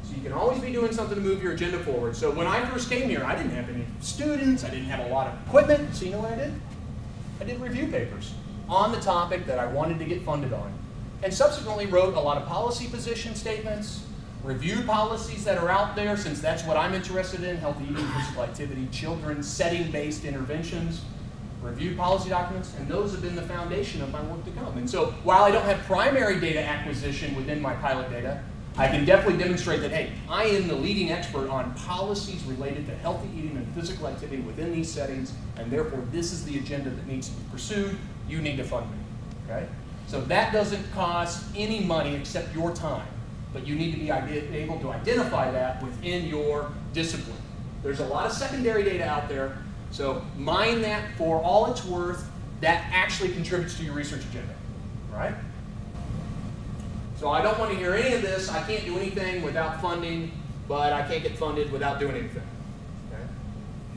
So you can always be doing something to move your agenda forward. So when I first came here, I didn't have any students, I didn't have a lot of equipment. So you know what I did? I did review papers on the topic that I wanted to get funded on. And subsequently wrote a lot of policy position statements, reviewed policies that are out there, since that's what I'm interested in, healthy eating, physical activity, children, setting-based interventions, reviewed policy documents, and those have been the foundation of my work to come. And so while I don't have primary data acquisition within my pilot data, I can definitely demonstrate that, hey, I am the leading expert on policies related to healthy eating and physical activity within these settings, and therefore this is the agenda that needs to be pursued. You need to fund me. Okay? So that doesn't cost any money except your time, but you need to be able to identify that within your discipline. There's a lot of secondary data out there, so mine that for all it's worth. That actually contributes to your research agenda, right? So I don't want to hear any of this, I can't do anything without funding, but I can't get funded without doing anything. Okay?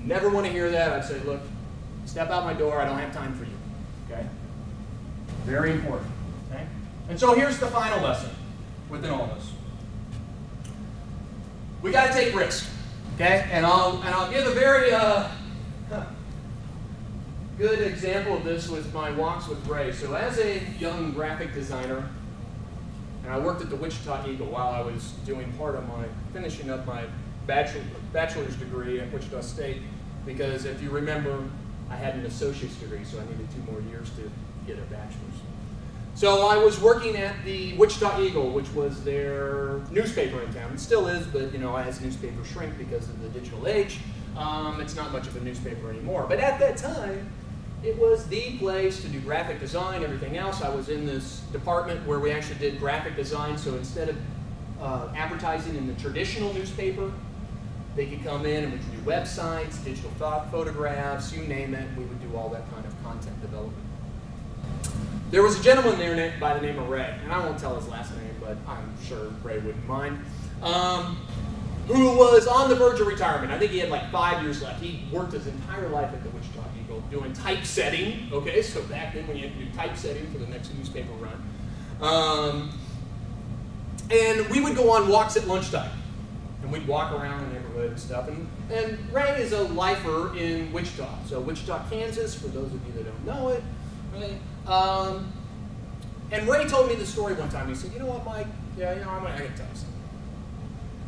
Never want to hear that. I'd say, look, step out my door, I don't have time for you. Okay? Very important. Okay? And so here's the final lesson within all this. We got to take risk. Okay? And I'll give a very good example of this with my walks with Ray. So as a young graphic designer, and I worked at the Wichita Eagle while I was doing part of finishing up my bachelor's degree at Wichita State, because if you remember, I had an associate's degree, so I needed 2 more years to get a bachelor's. So I was working at the Wichita Eagle, which was their newspaper in town. It still is, but you know, as newspapers shrink because of the digital age, it's not much of a newspaper anymore. But at that time, it was the place to do graphic design, everything else. I was in this department where we actually did graphic design, so instead of advertising in the traditional newspaper, they could come in and we could do websites, digital photographs, you name it, we would do all that kind of content development. There was a gentleman there by the name of Ray, and I won't tell his last name, but I'm sure Ray wouldn't mind, who was on the verge of retirement. I think he had like 5 years left. He worked his entire life at the Wichita Eagle doing typesetting, okay, so back then when you had to do typesetting for the next newspaper run. And we would go on walks at lunchtime, and we'd walk around the neighborhood and stuff. And Ray is a lifer in Wichita, so Wichita, Kansas, for those of you that don't know it. Right? And Ray told me the story one time. He said, you know what, Mike? Yeah, you know, I gotta tell you something.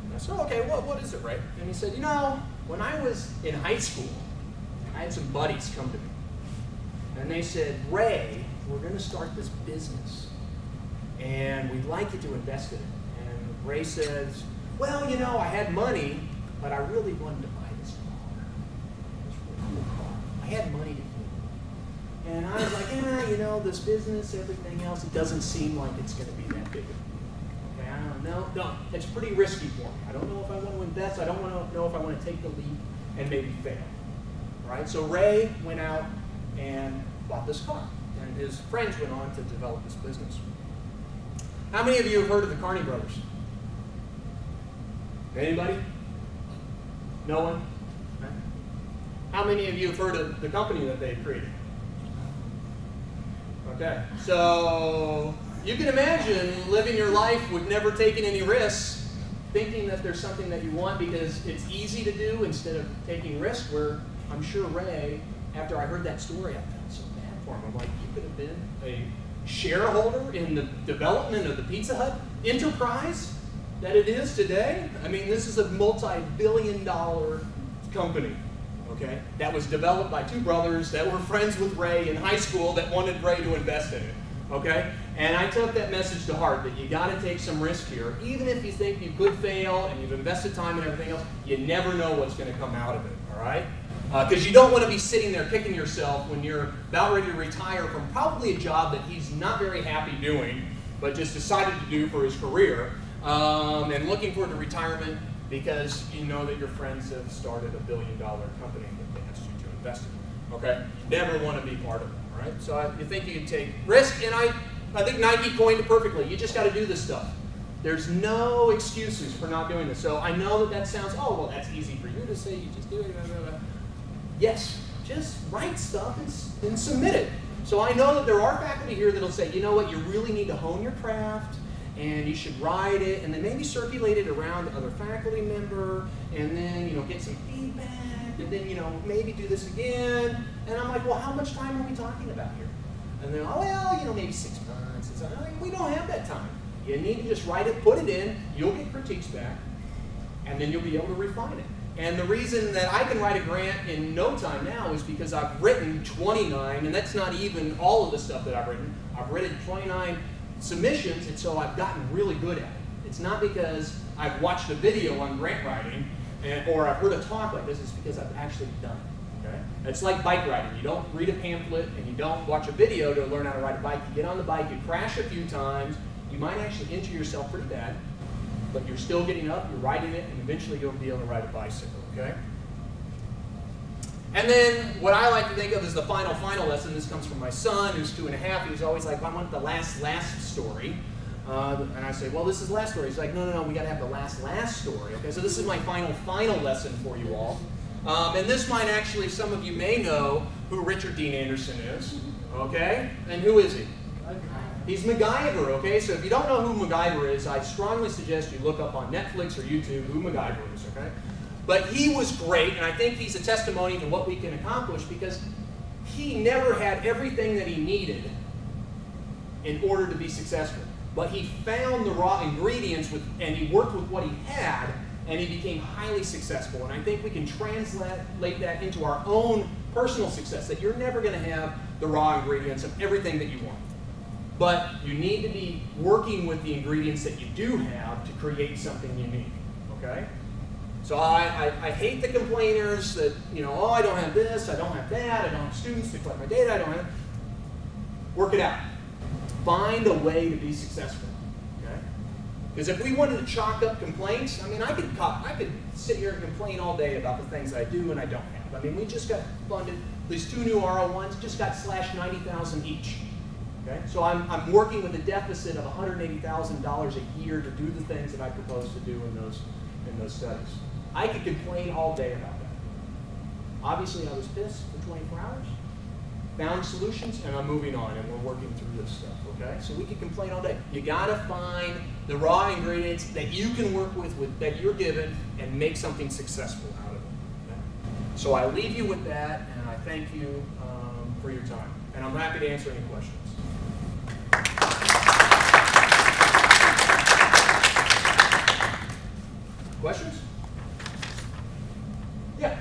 And I said, okay, what is it, Ray? And he said, you know, when I was in high school, I had some buddies come to me. And they said, Ray, we're gonna start this business, and we'd like you to invest in it. And Ray says, well, you know, I had money, but I really wanted to buy this car. This really cool car. I had money to do it. And I was like, yeah, you know, this business, everything else, it doesn't seem like it's going to be that big of a deal. Okay, I don't know. No, it's pretty risky for me. I don't know if I want to invest. I don't want to know if I want to take the leap and maybe fail. Right? So Ray went out and bought this car. And his friends went on to develop this business. How many of you have heard of the Carney brothers? Anybody? No one? Okay. How many of you have heard of the company that they created? Okay, so you can imagine living your life with never taking any risks, thinking that there's something that you want because it's easy to do instead of taking risks, where I'm sure Ray, after I heard that story, I felt so bad for him. I'm like, you could have been a shareholder in the development of the Pizza Hut enterprise that it is today. I mean, this is a multi-billion-dollar company, okay, that was developed by two brothers that were friends with Ray in high school that wanted Ray to invest in it, okay? And I took that message to heart, that you got to take some risk here. Even if you think you could fail and you've invested time and everything else, you never know what's going to come out of it, all right? Because you don't want to be sitting there kicking yourself when you're about ready to retire from probably a job that he's not very happy doing, but just decided to do for his career, and looking forward to retirement because you know that your friends have started $1 billion company that they asked you to invest in. Okay? Never want to be part of it. All right? So you think you can take risk, and I think Nike coined it perfectly. You just got to do this stuff. There's no excuses for not doing this. So I know that sounds, oh, well, that's easy for you to say. You just do it. Blah, blah, blah. Yes, just write stuff and submit it. So I know that there are faculty here that'll say, you know what, you really need to hone your craft, and you should write it, and then maybe circulate it around to other faculty member, and then, you know, get some feedback, and then, you know, maybe do this again. And I'm like, well, how much time are we talking about here? And they're, oh, well, you know, maybe 6 months. And so I'm like, we don't have that time. You need to just write it, put it in, you'll get critiques back, and then you'll be able to refine it. And the reason that I can write a grant in no time now is because I've written 29, and that's not even all of the stuff that I've written. I've written 29 submissions, and so I've gotten really good at it. It's not because I've watched a video on grant writing or I've heard a talk like this. It's because I've actually done it. Okay? It's like bike riding. You don't read a pamphlet and you don't watch a video to learn how to ride a bike. You get on the bike, you crash a few times, you might actually injure yourself pretty bad, but you're still getting up, you're riding it, and eventually you'll be able to ride a bicycle. Okay? And then what I like to think of as the final lesson. This comes from my son, who's 2.5. He's always like, I want the last story. And I say, well, this is the last story. He's like, no, we got to have the last story. Okay, so this is my final lesson for you all. And this might actually, some of you may know who Richard Dean Anderson is. Okay, and who is he? He's MacGyver. Okay, so if you don't know who MacGyver is, I strongly suggest you look up on Netflix or YouTube who MacGyver is. Okay. But he was great, and I think he's a testimony to what we can accomplish because he never had everything that he needed in order to be successful. But he found the raw ingredients and he worked with what he had, and he became highly successful. And I think we can translate that into our own personal success, that you're never going to have the raw ingredients of everything that you want. But you need to be working with the ingredients that you do have to create something unique. Okay? So I hate the complainers that, you know, oh, I don't have this, I don't have that, I don't have students to collect my data, I don't have... Work it out. Find a way to be successful, okay? Because if we wanted to chalk up complaints, I mean, I could sit here and complain all day about the things I do and I don't have. I mean, we just got funded, these 2 new R01s just got slashed $90,000 each. Okay? So I'm working with a deficit of $180,000 a year to do the things that I propose to do in those studies. I could complain all day about that. Obviously, I was pissed for 24 hours, found solutions, and I'm moving on, and we're working through this stuff, okay? So we could complain all day. You gotta find the raw ingredients that you can work with that you're given, and make something successful out of it, okay? So I leave you with that, and I thank you for your time. And I'm happy to answer any questions. Questions? Yeah.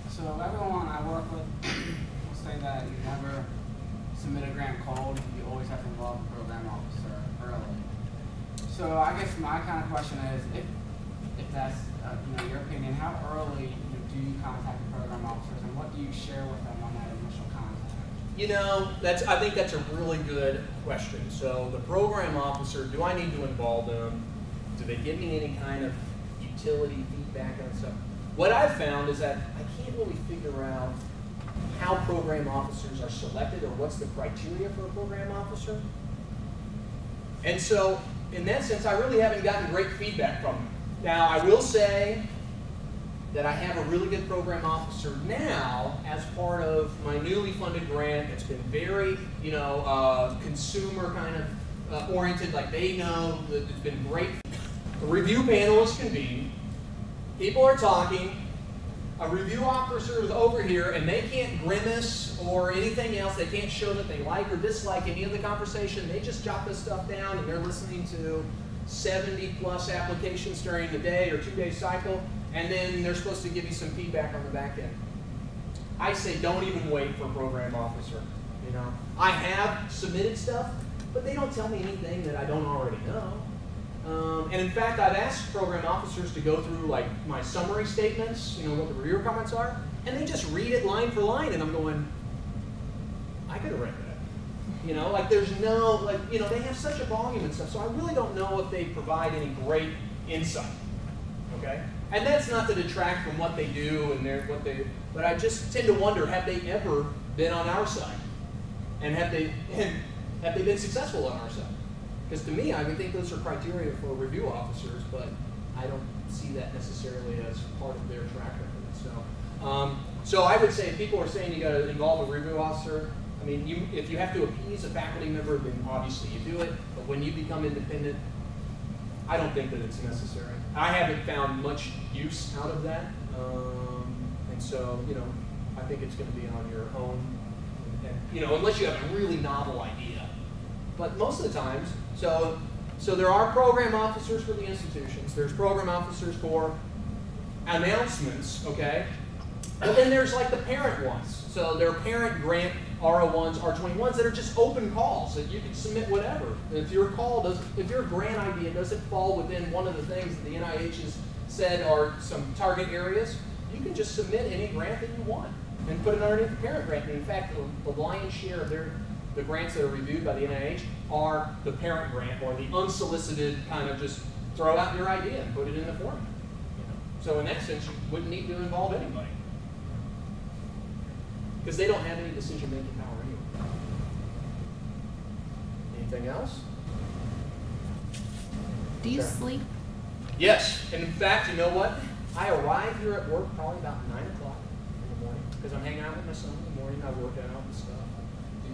So everyone I work with will say that you never submit a grant cold. You always have to involve the program officer early. So I guess my kind of question is, if that's your opinion, how early do you contact the program officers, and what do you share with them on that initial contact? I think that's a really good question. So the program officer, do I need to involve them? Do they give me any kind of utility feedback on stuff? What I've found is that I can't really figure out how program officers are selected or what's the criteria for a program officer. And so, in that sense, I really haven't gotten great feedback from them. Now, I will say that I have a really good program officer now as part of my newly funded grant. It's been very, consumer kind of oriented. Like they know that it's been great. The review panel is convened. People are talking. A review officer is over here, and they can't grimace or anything else. They can't show that they like or dislike any of the conversation. They just jot this stuff down, and they're listening to 70+ applications during the day or 2-day cycle, and then they're supposed to give you some feedback on the back end. I say don't even wait for a program officer. I have submitted stuff, but they don't tell me anything that I don't already know. And in fact, I've asked program officers to go through like my summary statements, what the reviewer comments are, and they just read it line for line, and I'm going, I could have read that. Like there's no, they have such a volume and stuff, so I really don't know if they provide any great insight, okay? And that's not to detract from what they do and but I just tend to wonder, have they ever been on our side? And have they been successful on our side? Because to me, I would think those are criteria for review officers, but I don't see that necessarily as part of their track record. So I would say if people are saying you got to involve a review officer, I mean, if you have to appease a faculty member, then obviously you do it. But when you become independent, I don't think that it's necessary. I haven't found much use out of that, and so I think it's going to be on your own, and, unless you have a really novel idea. But most of the times, so there are program officers for the institutions. There's program officers for announcements, okay? But then there's like the parent ones. So there are parent grant R01s, R21s that are just open calls that you can submit whatever. If your grant idea doesn't fall within one of the things that the NIH has said are some target areas, you can just submit any grant that you want and put it underneath the parent grant. And in fact, the lion's share of the grants that are reviewed by the NIH are the parent grant, or the unsolicited kind of just throw out your idea and put it in the format. So in that sense, you wouldn't need to involve anybody, because they don't have any decision-making power anyway. Anything else? Do you sleep? Yes, and in fact, you know what? I arrive here at work probably about 9 o'clock in the morning, because I'm hanging out with my son in the morning. I work out and stuff.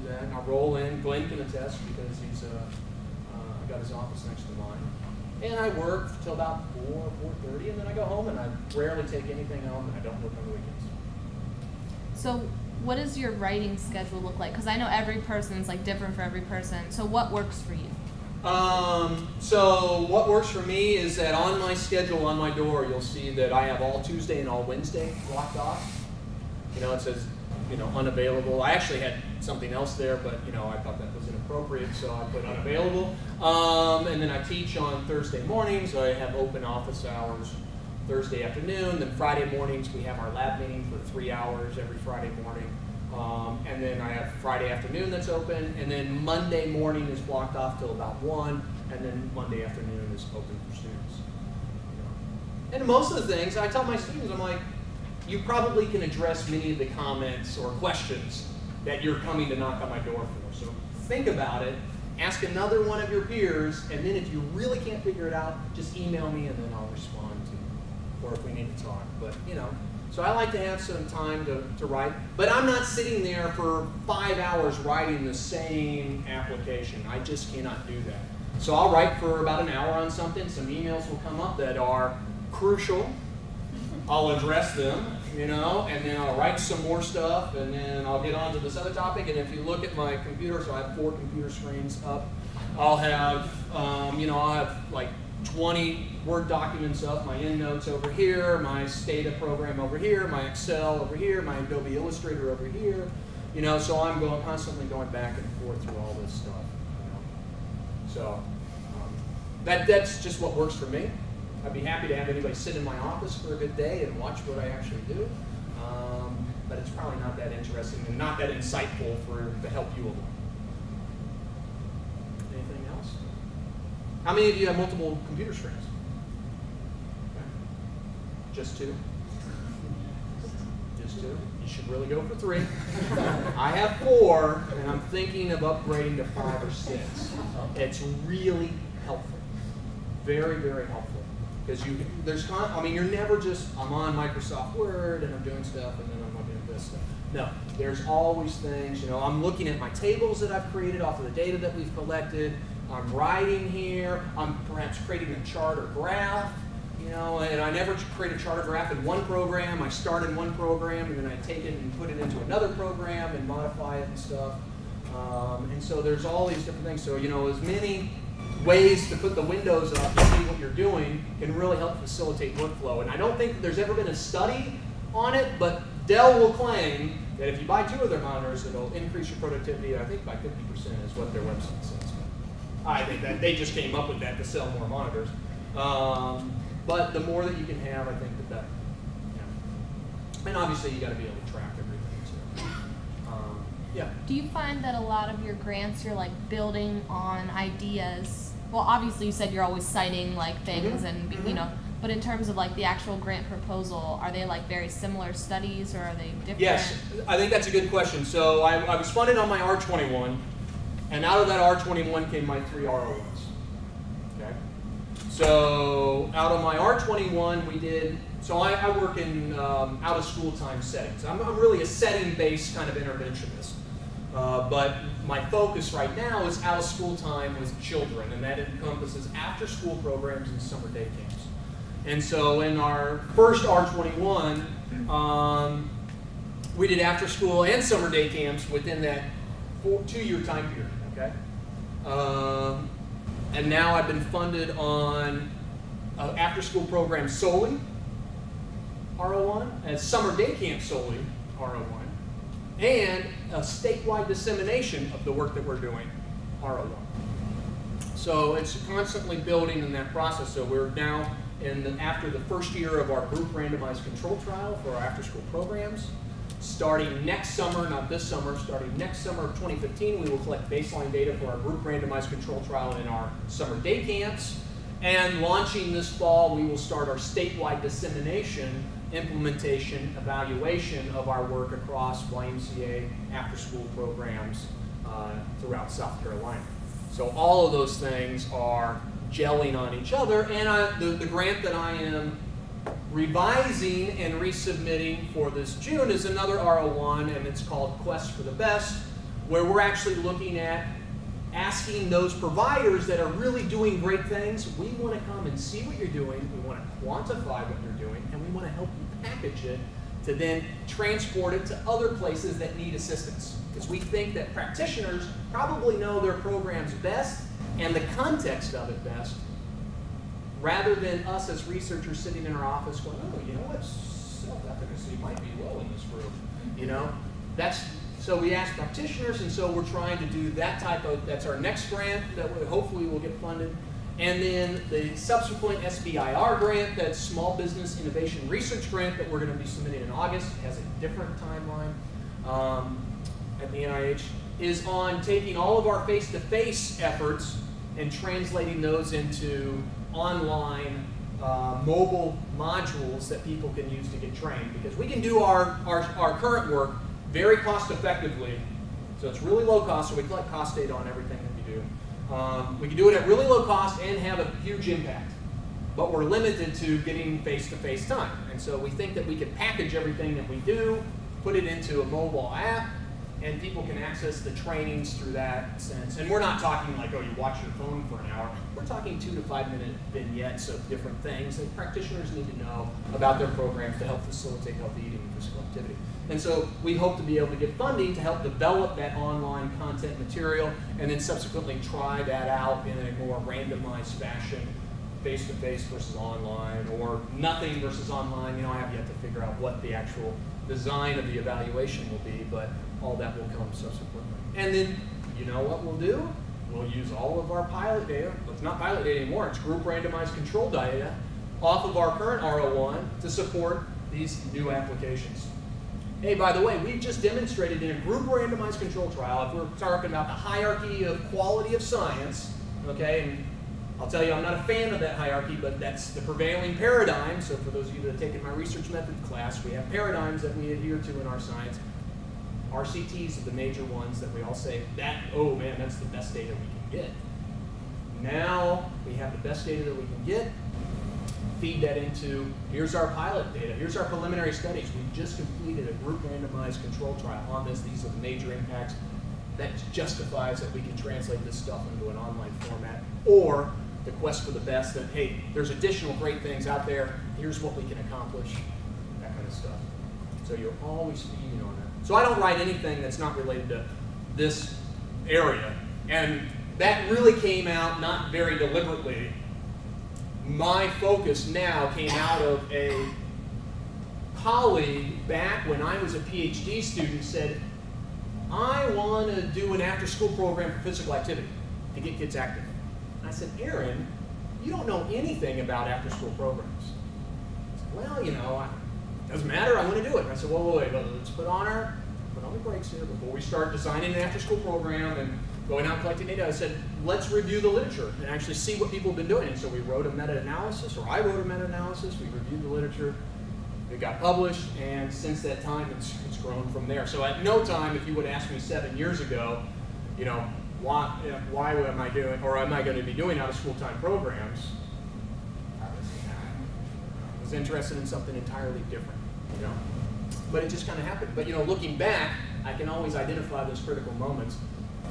Do that, and I roll in. Glenn can attest because he's got his office next to mine. And I work till about 4:30, and then I go home, and I rarely take anything home, and I don't work on the weekends. So what does your writing schedule look like? Because I know every person's like different for every person. So what works for you? So what works for me is that on my schedule on my door, you'll see that I have all Tuesday and all Wednesday blocked off. It says, unavailable. I actually had something else there, but I thought that was inappropriate, so I put unavailable. And then I teach on Thursday mornings, so I have open office hours Thursday afternoon. Then Friday mornings we have our lab meeting for 3 hours every Friday morning. And then I have Friday afternoon that's open, and then Monday morning is blocked off till about 1, and then Monday afternoon is open for students. And most of the things, I tell my students, I'm like, you probably can address many of the comments or questions that you're coming to knock on my door for. So think about it, ask another one of your peers, and then if you really can't figure it out, just email me and then I'll respond to you, or if we need to talk. But so I like to have some time to write, but I'm not sitting there for 5 hours writing the same application. I just cannot do that. So I'll write for about an hour on something. Some emails will come up that are crucial. I'll address them, and then I'll write some more stuff, and then I'll get on to this other topic. And if you look at my computer, so I have 4 computer screens up, I'll have, I'll have like 20 Word documents up, my EndNotes over here, my Stata program over here, my Excel over here, my Adobe Illustrator over here, so I'm constantly going back and forth through all this stuff. So that's just what works for me. I'd be happy to have anybody sit in my office for a good day and watch what I actually do, but it's probably not that interesting and not that insightful to help you along. Anything else? How many of you have multiple computer screens? Okay. Just 2? just 2. You should really go for 3. I have 4, and I'm thinking of upgrading to 5 or 6. It's really helpful, very, very helpful, because you're never just, I'm on Microsoft Word and I'm doing stuff, and then I'm looking at this stuff. No, there's always things. I'm looking at my tables that I've created off of the data that we've collected. I'm writing here. I'm perhaps creating a chart or graph. And I never create a chart or graph in one program. I start in one program, and then I take it and put it into another program and modify it and stuff. And so there's all these different things. So, as many ways to put the windows up and see what you're doing can really help facilitate workflow. And I don't think there's ever been a study on it, but Dell will claim that if you buy 2 of their monitors, it'll increase your productivity, I think, by 50% is what their website says. I think that they just came up with that to sell more monitors. But the more that you can have, I think, the better. Yeah. And obviously, you got to be able to track everything. So, yeah. Do you find that a lot of your grants, you're like building on ideas? Well, obviously, you said you're always citing like things, and But in terms of like the actual grant proposal, are they like very similar studies, or are they different? Yes, I think that's a good question. So I was funded on my R21, and out of that R21 came my 3 R01s. Okay. So out of my R21, we did. So I work in out of school time settings. I'm really a setting-based kind of interventionist. But my focus right now is out of school time with children, and that encompasses after-school programs and summer day camps. And so in our first R21, we did after school and summer day camps within that 2-year time period, okay? And now I've been funded on after school programs solely, R01, and summer day camp solely, R01, and a statewide dissemination of the work that we're doing, R01. So it's constantly building in that process. So we're now after the first year of our group randomized control trial for our after-school programs. Starting next summer, not this summer, starting next summer of 2015, we will collect baseline data for our group randomized control trial in our summer day camps. And launching this fall, we will start our statewide dissemination, implementation, evaluation of our work across YMCA after-school programs throughout South Carolina. So all of those things are gelling on each other, and the grant that I am revising and resubmitting for this June is another R01, and it's called Quest for the Best, where we're actually looking at asking those providers that are really doing great things, we want to come and see what you're doing, we want to quantify what you're doing, and we want to help you package it to then transport it to other places that need assistance. Because we think that practitioners probably know their programs best and the context of it best, rather than us as researchers sitting in our office going, oh, you know what, self-efficacy might be low in this group. So we ask practitioners, and so we're trying to do that that's our next grant that hopefully will get funded. And then the subsequent SBIR grant, that Small Business Innovation Research Grant that we're going to be submitting in August, has a different timeline at the NIH, is on taking all of our face-to-face efforts and translating those into online mobile modules that people can use to get trained. Because we can do our current work very cost effectively. So it's really low cost, so we collect cost data on everything that we do. We can do it at really low cost and have a huge impact. But we're limited to getting face-to-face time. And so we think that we can package everything that we do, put it into a mobile app, and people can access the trainings through that sense. And we're not talking like, oh, you watch your phone for an hour. We're talking 2 to 5 minute vignettes of different things that practitioners need to know about their programs to help facilitate healthy eating and physical activity. And so we hope to be able to get funding to help develop that online content material and then subsequently try that out in a more randomized fashion, face-to-face versus online, or nothing versus online. I have yet to figure out what the actual design of the evaluation will be, but all that will come subsequently. And then, you know what we'll do? We'll use all of our pilot data. Well, it's not pilot data anymore, it's group randomized control data off of our current R01 to support these new applications. Hey, by the way, we've just demonstrated in a group randomized control trial, if we're talking about the hierarchy of quality of science, okay, and I'll tell you, I'm not a fan of that hierarchy, but that's the prevailing paradigm. So for those of you that have taken my research method class, we have paradigms that we adhere to in our science. RCTs are the major ones that we all say, that, oh man, that's the best data we can get. Now we have the best data that we can get, feed that into, here's our pilot data, here's our preliminary studies. We just completed a group randomized control trial on this. These are the major impacts. That justifies that we can translate this stuff into an online format. Or the quest for the best, that, hey, there's additional great things out there, here's what we can accomplish, that kind of stuff. So you're always feeding on that. So I don't write anything that's not related to this area. And that really came out not very deliberately. My focus now came out of a colleague back when I was a PhD student said, I want to do an after-school program for physical activity to get kids active. And I said, Aaron, you don't know anything about after-school programs. I said, well, you know, it doesn't matter, I want to do it. And I said, well, wait, let's put on the brakes here before we start designing an after-school program and going out and collecting data. I said, let's review the literature and actually see what people have been doing. And so we wrote a meta-analysis, or I wrote a meta-analysis, we reviewed the literature, it got published, and since that time, it's grown from there. So at no time, if you would ask me 7 years ago, you know, why am I doing, or am I going to be doing out-of-school time programs, I was interested in something entirely different, you know. But it just kind of happened. But you know, looking back, I can always identify those critical moments.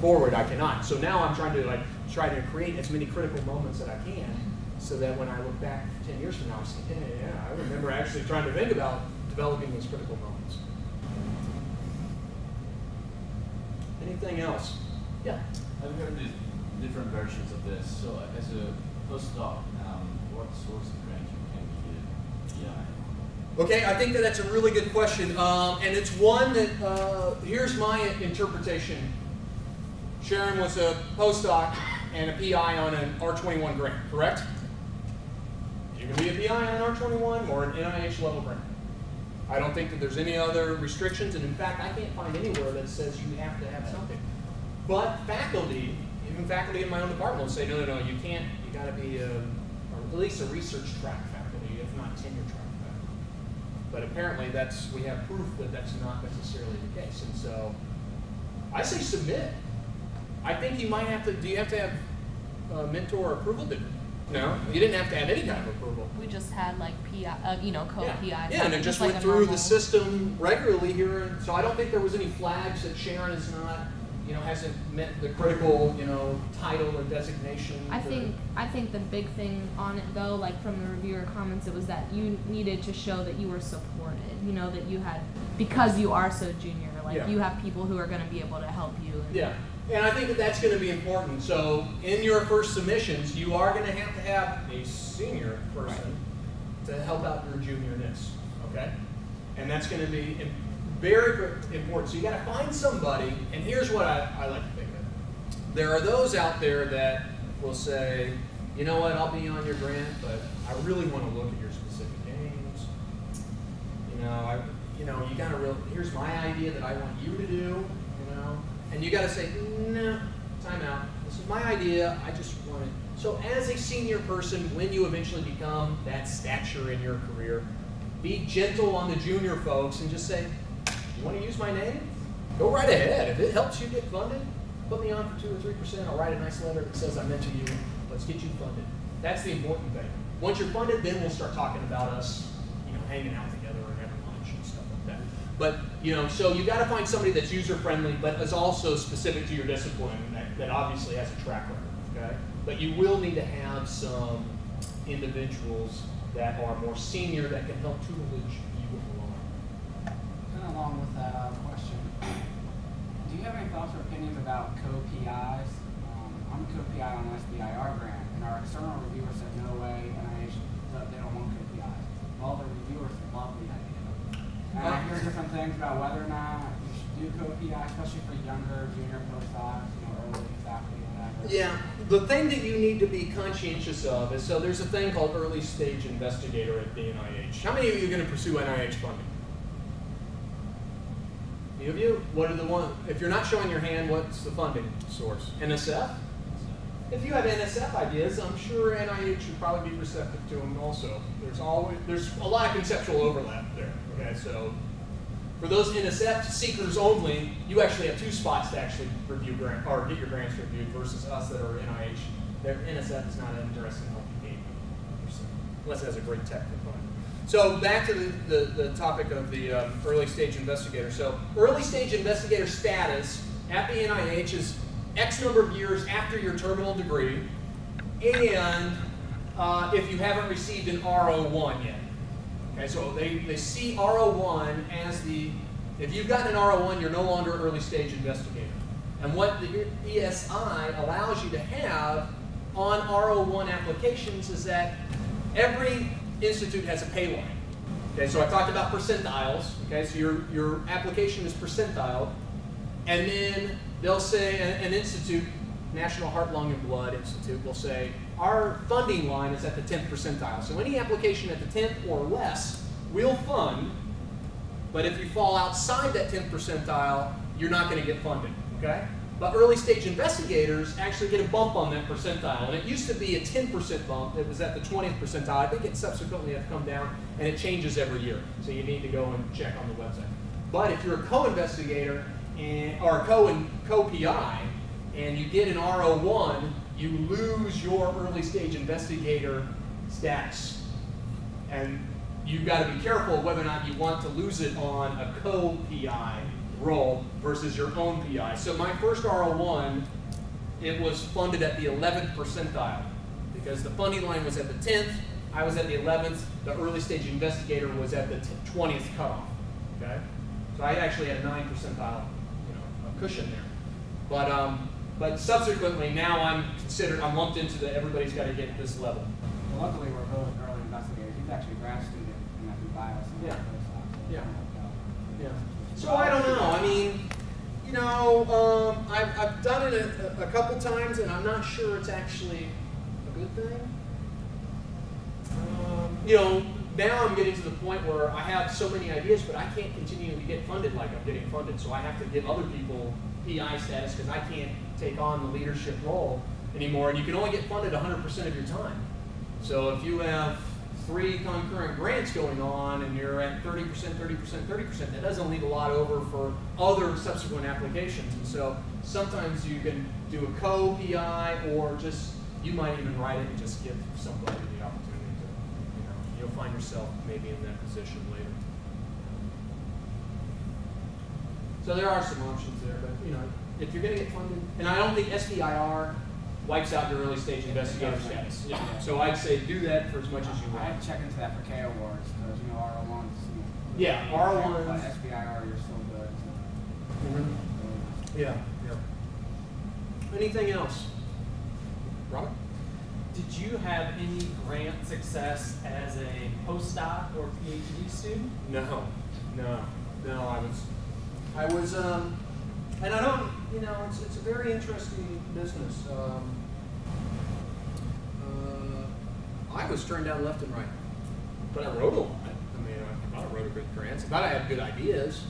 Forward, I cannot. So now I'm trying to create as many critical moments that I can, so that when I look back 10 years from now, I say, yeah, I remember actually trying to think about developing those critical moments. Anything else? Yeah. I've heard these different versions of this. So as a postdoc, what source of grant can you get? Okay, I think that's a really good question, and it's one that here's my interpretation. Sharon was a postdoc and a PI on an R21 grant, correct? You can be a PI on an R21 or an NIH level grant. I don't think that there's any other restrictions, and in fact, I can't find anywhere that says you have to have something. But faculty, even faculty in my own department will say, no, you can't, you gotta be or at least a research track faculty, if not tenure track faculty. But apparently we have proof that that's not necessarily the case, and so I say submit. I think you might have to, do you have to have mentor approval? No, you didn't have to have any kind of approval. We just had like PI, co-PI. Yeah, and it just went through the system regularly here. And so I don't think there was any flags that Sharon is not, hasn't met the critical, title or designation. I think the big thing on it though, like from the reviewer comments, it was that you needed to show that you were supported. That you had, because you are so junior, you have people who are going to be able to help you. And I think that that's going to be important. So in your first submissions, you are going to have a senior person to help out your juniorness, okay? And that's going to be very important. So you got to find somebody, and here's what I like to think of. There are those out there that will say, you know what, I'll be on your grant, but I really want to look at your specific aims. You got to here's my idea that I want you to do, And you got to say, no, time out. This is my idea. I just want it. So as a senior person, when you eventually become that stature in your career, be gentle on the junior folks and just say, you want to use my name? Go right ahead. If it helps you get funded, put me on for 2 or 3%. I'll write a nice letter that says I mentioned you. Let's get you funded. That's the important thing. Once you're funded, then we'll start talking about us, hanging out together and having lunch and stuff like that. But, so you got to find somebody that's user-friendly, but is also specific to your discipline, that obviously has a track record, okay? But you will need to have some individuals that are more senior that can help tutelage you along. Kind of along with that question, do you have any thoughts or opinions about co-PIs? I'm a co-PI on an SBIR grant, and our external reviewer said, no way, NIH, they don't want co-PIs. All the reviewers love the idea. And I hear different things about whether or not you should do co-PI, especially for younger, junior postdocs, early faculty, whatever. Yeah, the thing that you need to be conscientious of is, so there's a thing called early stage investigator at the NIH. How many of you are going to pursue NIH funding? Any of you? What are the ones? If you're not showing your hand, what's the funding source? NSF? if you have NSF ideas, I'm sure NIH would probably be receptive to them also. There's a lot of conceptual overlap there. Okay, so for those NSF seekers only, you actually have 2 spots to actually review grant or get your grants reviewed versus us that are NIH. Their NSF is not interested in helping game unless it has a great tech component. So back to the topic of the early stage investigator. So early stage investigator status at the NIH is X number of years after your terminal degree, and if you haven't received an R01 yet. Okay, so they see R01 as if you've gotten an R01, you're no longer an early stage investigator. And what the ESI allows you to have on R01 applications is that every institute has a pay line. Okay, so I talked about percentiles. Okay, so your application is percentile, and then they'll say an institute, National Heart, Lung, and Blood Institute, will say our funding line is at the 10th percentile. So any application at the 10th or less we'll fund, but if you fall outside that 10th percentile, you're not going to get funded. Okay? But early stage investigators actually get a bump on that percentile. And it used to be a 10% bump. It was at the 20th percentile. I think it subsequently has come down, and it changes every year. So you need to go and check on the website. But if you're a co-investigator or a co-PI, and you get an R01, you lose your early stage investigator status. And you've got to be careful whether or not you want to lose it on a co-PI role versus your own PI. So my first R01, it was funded at the 11th percentile because the funding line was at the 10th, I was at the 11th, the early stage investigator was at the 20th cutoff. Okay? So I actually had a 9 percentile, a cushion there. But subsequently now I'm lumped into the everybody's got to get this level. Well, luckily we're both early investigators. He's actually a grad student in bio. Yeah. Yeah. Yeah. So I don't know. I mean, I've done it a couple times, and I'm not sure it's actually a good thing. Now I'm getting to the point where I have so many ideas, but I can't continue to get funded like I'm getting funded. So I have to give other people PI status because I can't take on the leadership role anymore. And you can only get funded 100% of your time. So if you have 3 concurrent grants going on and you're at 30%, 30%, 30%, that doesn't leave a lot over for other subsequent applications. And so sometimes you can do a co-PI, or just, you might even write it and just give somebody the opportunity to, you'll find yourself maybe in that position later. So there are some options there, but if you're going to get funded, and I don't think SBIR wipes out your early stage investigator status. Yeah. So I'd say do that for as much as you want. I'd check into that for K awards because R01s. Yeah, R1s. But SBIR, you're still good. So. Mm-hmm. Yeah. Anything else? Robert? Did you have any grant success as a postdoc or PhD student? No. I was, and I don't, it's a very interesting business. I was turned down left and right, but I wrote a lot. I thought I wrote good grants. I thought I had good ideas.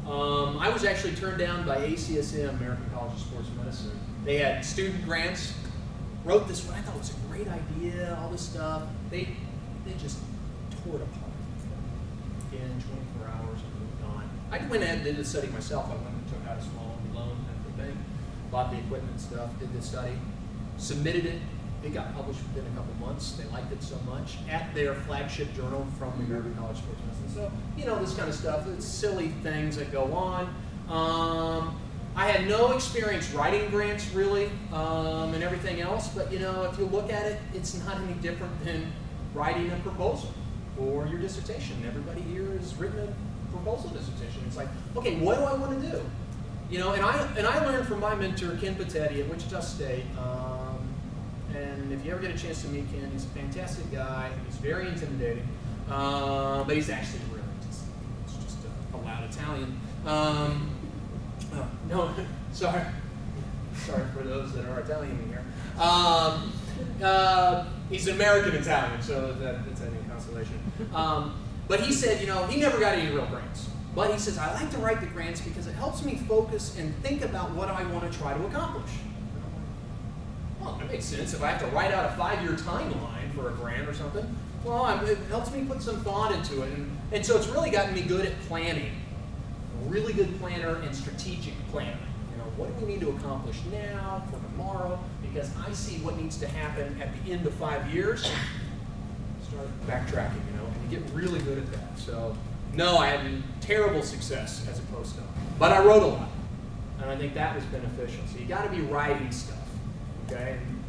I was actually turned down by ACSM, American College of Sports Medicine. They had student grants. Wrote this one. I thought it was a great idea. All this stuff. They just tore it apart in 24 hours and moved on. I went ahead and did the study myself. I went and took out a small loan and everything, bought the equipment and stuff, did the study, submitted it. It got published within a couple months. They liked it so much at their flagship journal from the American College of Sports Medicine. So, this kind of stuff. It's silly things that go on. I had no experience writing grants really, and everything else. But if you look at it, it's not any different than writing a proposal for your dissertation. Everybody here has written a proposal dissertation. It's like, okay, what do I want to do? And I learned from my mentor Ken Patetti at Wichita State. And if you ever get a chance to meet Ken, he's a fantastic guy. He's very intimidating, but he's actually really just a loud Italian. No, sorry for those that are Italian in here. He's an American Italian, so that's any consolation. But he said, he never got any real grants. But he says, I like to write the grants because it helps me focus and think about what I want to try to accomplish. well, that makes sense. If I have to write out a 5-year timeline for a grant or something, well, it helps me put some thought into it. And so it's really gotten me good at planning. A really good planner and strategic planner. You know, what do we need to accomplish now, for tomorrow? Because I see what needs to happen at the end of 5 years. Start backtracking, you know, and you get really good at that. So, no, I had terrible success as a postdoc. But I wrote a lot. And I think that was beneficial. So you got to be writing stuff, okay? And,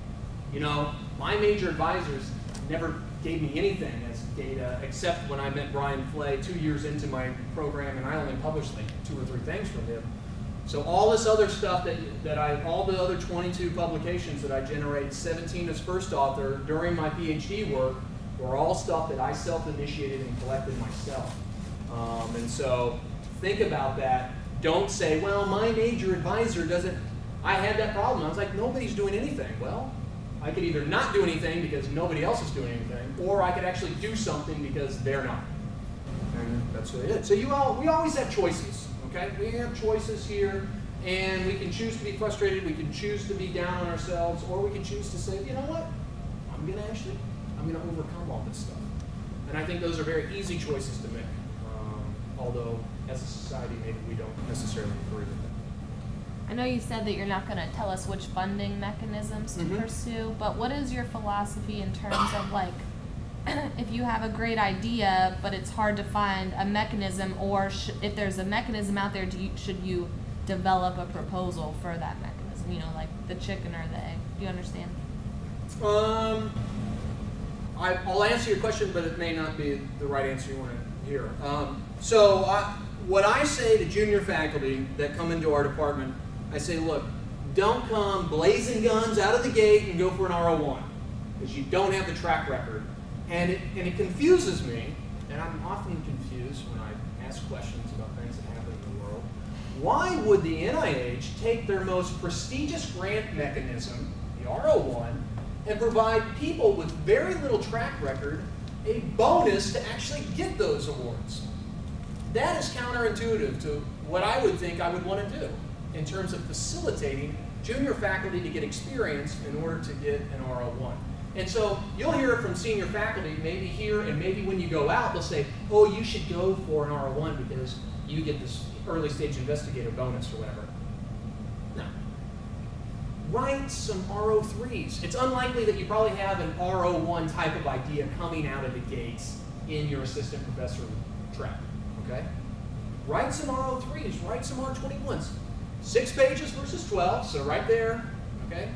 you know, my major advisors never gave me anything as data, except when I met Brian Flay 2 years into my program, and I only published like 2 or 3 things from him. So all this other stuff all the other 22 publications that I generated, 17 as first author during my PhD work, were all stuff that I self-initiated and collected myself. And so think about that. Don't say, well, my major advisor doesn't, I had that problem. I was like, nobody's doing anything. Well, I could either not do anything because nobody else is doing anything, or I could actually do something because they're not. And that's really it. So we always have choices, okay? We have choices here, and we can choose to be frustrated, we can choose to be down on ourselves, or we can choose to say, you know what? I'm gonna overcome all this stuff. And I think those are very easy choices to make. Although, as a society, maybe we don't necessarily agree with that. I know you said that you're not going to tell us which funding mechanisms to pursue, but what is your philosophy in terms of, like, if you have a great idea, but it's hard to find a mechanism, or if there's a mechanism out there, should you develop a proposal for that mechanism? You know, like the chicken or the egg. Do you understand? I'll answer your question, but it may not be the right answer you want to hear. What I say to junior faculty that come into our department, I say, look, don't come blazing guns out of the gate and go for an R01, because you don't have the track record. And it confuses me, and I'm often confused when I ask questions about things that happen in the world. Why would the NIH take their most prestigious grant mechanism, the R01, and provide people with very little track record a bonus to actually get those awards? That is counterintuitive to what I would think I would want to do in terms of facilitating junior faculty to get experience in order to get an R01. And so you'll hear it from senior faculty, maybe here and maybe when you go out, they'll say, oh, you should go for an R01 because you get this early stage investigator bonus or whatever. No. Write some R03s. It's unlikely that you probably have an R01 type of idea coming out of the gates in your assistant professor track. Okay? Write some R03s, write some R21s. 6 pages versus 12, so right there, okay?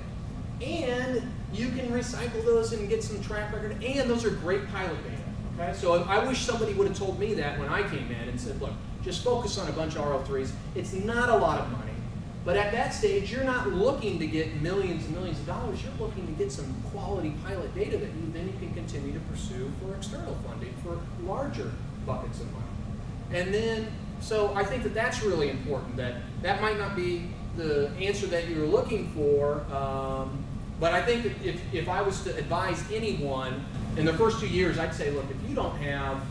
And you can recycle those and get some track record, and those are great pilot data, okay? So I wish somebody would have told me that when I came in and said, look, just focus on a bunch of R03s. It's not a lot of money, but at that stage, you're not looking to get millions and millions of dollars. You're looking to get some quality pilot data that you can continue to pursue for external funding for larger buckets of money. And then, so I think that that's really important, that might not be the answer that you're looking for, but I think that if I was to advise anyone in the first 2 years, I'd say, look, if you don't have,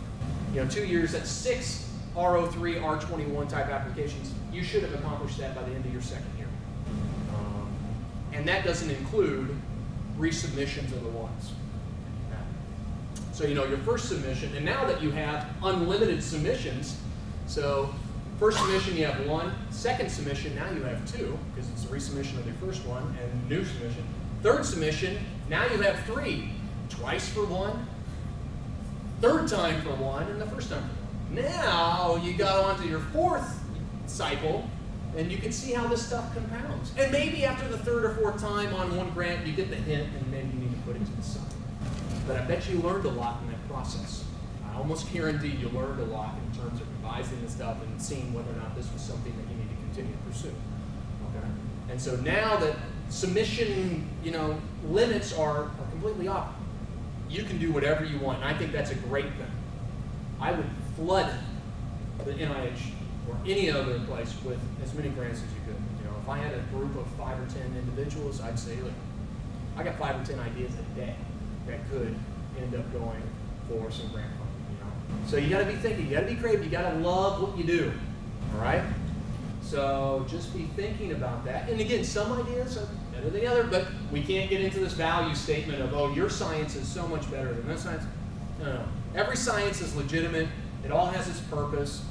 2 years, that's 6 R03, R21 type applications, you should have accomplished that by the end of your second year. And that doesn't include resubmissions of the ones. So, your first submission, and now that you have unlimited submissions, so first submission you have 1, second submission now you have 2, because it's a resubmission of your first one and new submission. Third submission, now you have 3, twice for 1, third time for 1, and the first time for 1. Now you go on to your 4th cycle, and you can see how this stuff compounds. And maybe after the 3rd or 4th time on one grant, you get the hint, and maybe you need to put it to the side. But I bet you learned a lot in that process. I almost guarantee you learned a lot in terms of revising the stuff and seeing whether or not this was something that you need to continue to pursue. Okay? And so now that submission, limits are completely off, you can do whatever you want, and I think that's a great thing. I would flood the NIH or any other place with as many grants as you could. If I had a group of 5 or 10 individuals, I'd say, look, I got 5 or 10 ideas a day that could end up going for some grant funding. So you got to be thinking, you got to be creative, you got to love what you do. All right. So just be thinking about that. And again, some ideas are better than the other, but we can't get into this value statement of, oh, your science is so much better than this science. No. Every science is legitimate. It all has its purpose.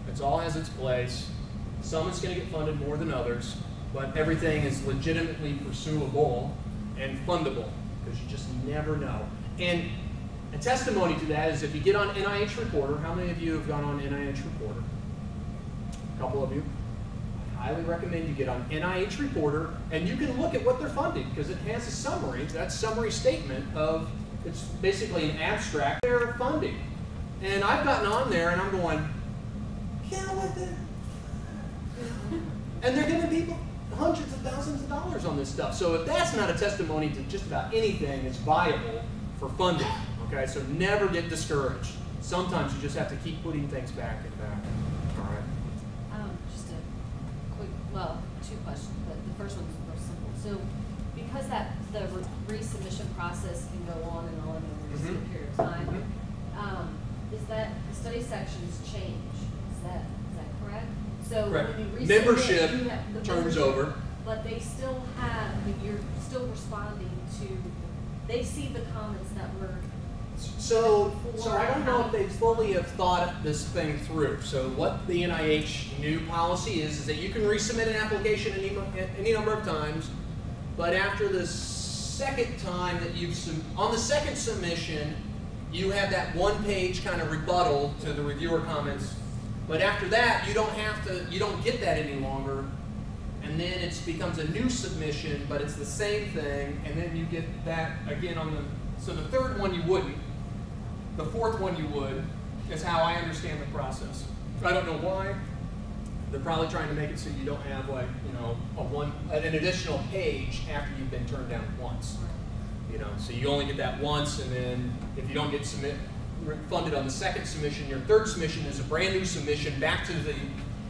It all has its place. Some is going to get funded more than others, but everything is legitimately pursuable and fundable, because you just never know. And a testimony to that is if you get on NIH Reporter. How many of you have gone on NIH Reporter? A couple of you. I highly recommend you get on NIH Reporter, and you can look at what they're funding, because it has a summary. That summary statement of, it's basically an abstract their funding. And I've gotten on there and I'm going, yeah, what the? And they're giving people hundreds of thousands of dollars on this stuff. So if that's not a testimony to just about anything, it's viable for funding. Okay, so never get discouraged. Sometimes you just have to keep putting things back and back. All right. Just a quick, well, two questions, but the first one's more simple. So because the resubmission process can go on and on over a period of time, is that the study sections change? Is that correct? So correct. When you resubmit, Membership you have the turns membership, over. but they still have, I mean, you're still responding to, they see the comments that were. So I don't know if they fully have thought this thing through. So what the NIH new policy is that you can resubmit an application any number of times, but after the second time that on the second submission, you have that one-page kind of rebuttal to the reviewer comments. But after that, you don't get that any longer, and then it becomes a new submission, but it's the same thing, and then you get that again so the third one you wouldn't. The fourth one you would, is how I understand the process. I don't know why. They're probably trying to make it so you don't have an additional page after you've been turned down once. So you only get that once, and then if you don't get funded on the second submission, your third submission is a brand new submission back to the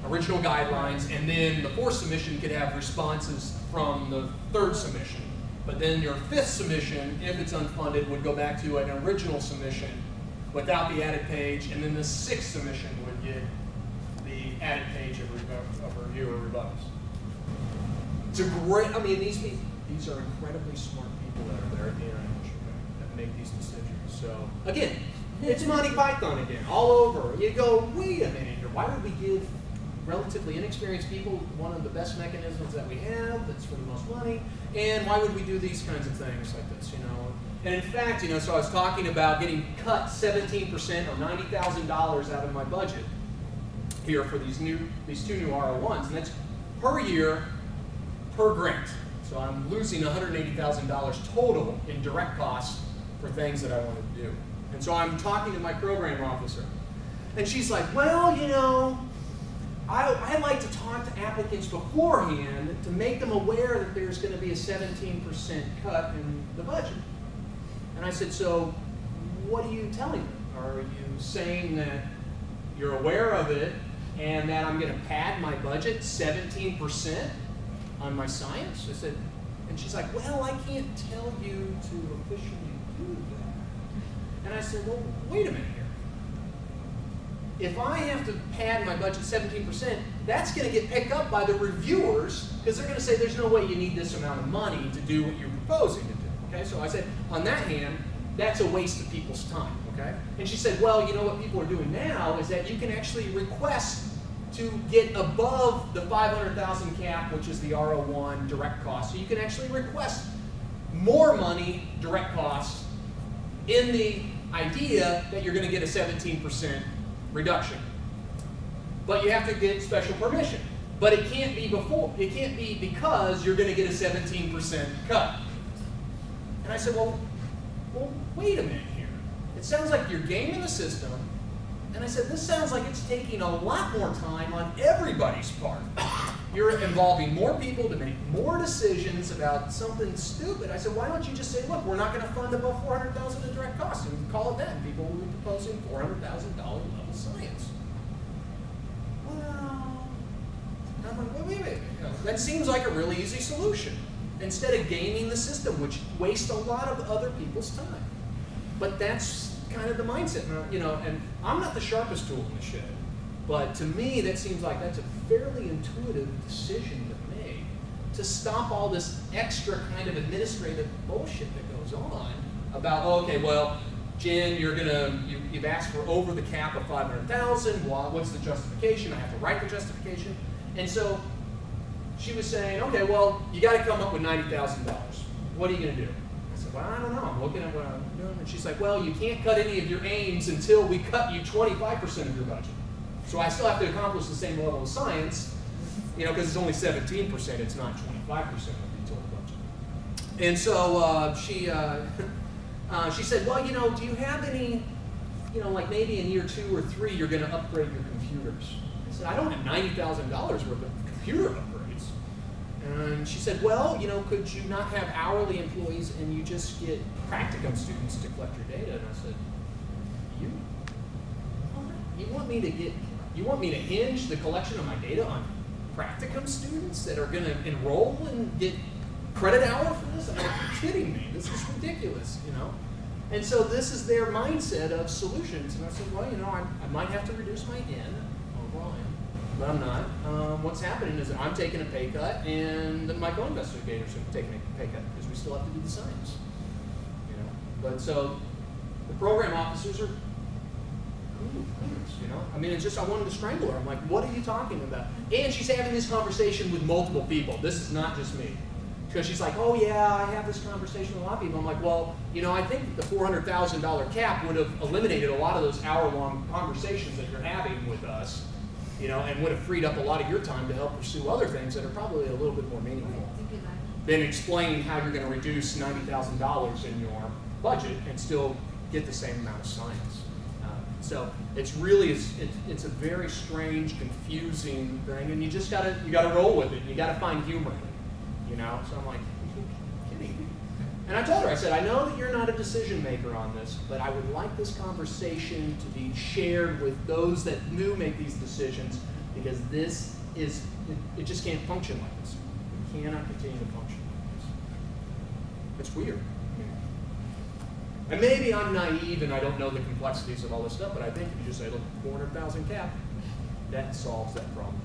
original guidelines, and then the fourth submission could have responses from the third submission. But then your fifth submission, if it's unfunded, would go back to an original submission without the added page, and then the sixth submission would get the added page of reviewer rebuttals. It's a great, these are incredibly smart people that are there at the NIH that make these decisions. So again, it's Monty Python again, all over. You go, wait a minute here, why would we give relatively inexperienced people one of the best mechanisms that we have that's for the most money, and why would we do these kinds of things like this, And in fact, so I was talking about getting cut 17% or $90,000 out of my budget here for these two new R01s, and that's per year, per grant. So I'm losing $180,000 total in direct costs for things that I wanted to do. And so I'm talking to my program officer, and she's like, well, I like to talk to applicants beforehand to make them aware that there's going to be a 17% cut in the budget. And I said, so what are you telling them? Are you saying that you're aware of it and that I'm going to pad my budget 17% on my science? I said, and she's like, well, I can't tell you to officially do that. And I said, well, wait a minute here. If I have to pad my budget 17%, that's going to get picked up by the reviewers, because they're going to say there's no way you need this amount of money to do what you're proposing to do. Okay, so I said, on that hand, that's a waste of people's time. Okay, and she said, well, what people are doing now is that you can actually request to get above the 500,000 cap, which is the R01 direct cost. So you can actually request more money, direct costs, in the idea that you're going to get a 17% reduction. But you have to get special permission. But it can't be because you're going to get a 17% cut. And I said, well, wait a minute here. It sounds like you're gaming the system. And I said, this sounds like it's taking a lot more time on everybody's part. You're involving more people to make more decisions about something stupid. I said, why don't you just say, look, we're not going to fund above $400,000 in direct costs, and call it that. People will be proposing $400,000 level science. Well, I'm like, wait. That seems like a really easy solution. Instead of gaming the system, which wastes a lot of other people's time. But that's kind of the mindset, and I'm not the sharpest tool in the shed. But to me, that seems like that's a fairly intuitive decision to make, to stop all this extra kind of administrative bullshit that goes on about, oh, okay, well, Jen, you've asked for over the cap of 500,000. Well, what's the justification? I have to write the justification. And so she was saying, okay, well, you got to come up with $90,000. What are you going to do? I said, well, I don't know. I'm looking at what I'm doing. And she's like, well, you can't cut any of your aims until we cut you 25% of your budget. So I still have to accomplish the same level of science, because it's only 17%. It's not 25% of the total budget. And so she said, well, do you have any, like maybe in year 2 or 3 you're going to upgrade your computers? I said, I don't have $90,000 worth of computer upgrades. And she said, well, could you not have hourly employees and you just get practicum students to collect your data? And I said, you want me to hinge the collection of my data on practicum students that are going to enroll and get credit hour for this? I'm like, you're kidding me. This is ridiculous, And so this is their mindset of solutions. And I said, well, I might have to reduce my N overall N, but I'm not. What's happening is that I'm taking a pay cut, and my co-investigators are taking a pay cut because we still have to do the science. But so the program officers are, it's just, I wanted to strangle her. I'm like, what are you talking about? And she's having this conversation with multiple people. This is not just me. Because she's like, oh yeah, I have this conversation with a lot of people. I'm like, well, I think that the $400,000 cap would have eliminated a lot of those hour-long conversations that you're having with us, and would have freed up a lot of your time to help pursue other things that are probably a little bit more meaningful than explaining how you're going to reduce $90,000 in your budget and still get the same amount of science. So it's really, it's a very strange, confusing thing, and you just gotta roll with it. You gotta find humor in it, So I'm like, are you kidding me? And I told her, I said, I know that you're not a decision maker on this, but I would like this conversation to be shared with those that do make these decisions, because this is, it just can't function like this. It cannot continue to function like this. It's weird. And maybe I'm naive and I don't know the complexities of all this stuff, but I think if you just say, look, 400,000 cap, that solves that problem.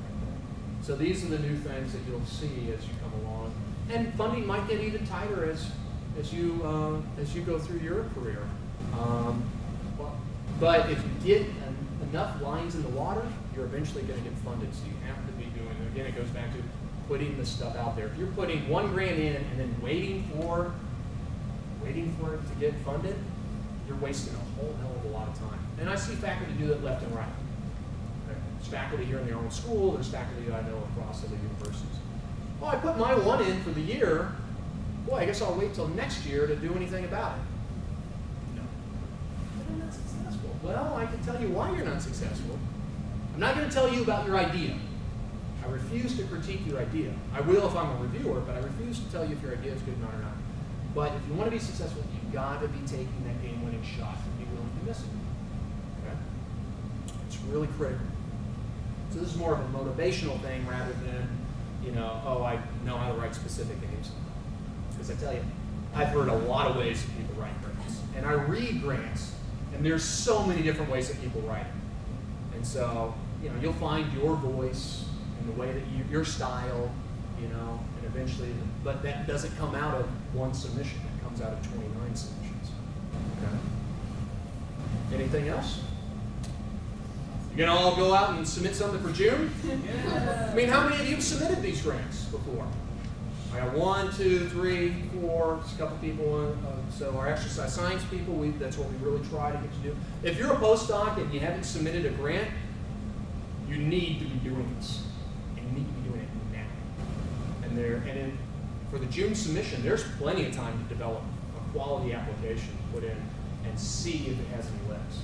So these are the new things that you'll see as you come along. And funding might get even tighter as you go through your career. But if you get enough lines in the water, you're eventually going to get funded. So you have to be doing it. Again, it goes back to putting the stuff out there. If you're putting $1 grand in and then waiting for it to get funded, you're wasting a whole hell of a lot of time. And I see faculty do that left and right. There's faculty here in their own school, there's faculty that I know across other universities. Well, I put my one in for the year, boy, I guess I'll wait till next year to do anything about it. No. But I'm not successful. Well, I can tell you why you're not successful. I'm not going to tell you about your idea. I refuse to critique your idea. I will if I'm a reviewer, but I refuse to tell you if your idea is good or not. But if you want to be successful, you've got to be taking that game-winning shot and be willing to miss it. Okay? It's really critical. So this is more of a motivational thing rather than, oh, I know how to write specific games. Because I tell you, I've heard a lot of ways that people write grants. And I read grants, and there's so many different ways that people write it. And so, you'll find your voice and the way that your style, and eventually, but that doesn't come out of one submission. It comes out of 29 submissions. Okay. Anything else? You gonna all go out and submit something for June? Yeah. I mean, how many of you have submitted these grants before? I got 1, 2, 3, 4, just a couple people. So our exercise science people, that's what we really try to get to do. If you're a postdoc and you haven't submitted a grant, you need to be doing this. And you need to be doing it now. And for the June submission, there's plenty of time to develop a quality application to put in and see if it has any legs.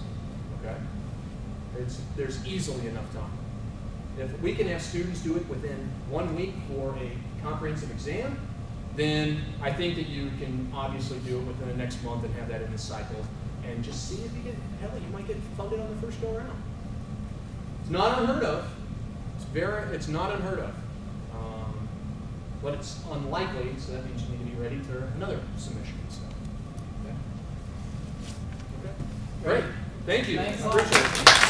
Okay? There's easily enough time. If we can have students do it within 1 week for a comprehensive exam, then I think that you can obviously do it within the next month and have that in the cycle and just see if you get, hell, you might get funded on the first go around. It's not unheard of. It's not unheard of. But it's unlikely, so that means you need to be ready for another submission. So. Okay. Great. Thank you. Thanks a I lot. appreciate it.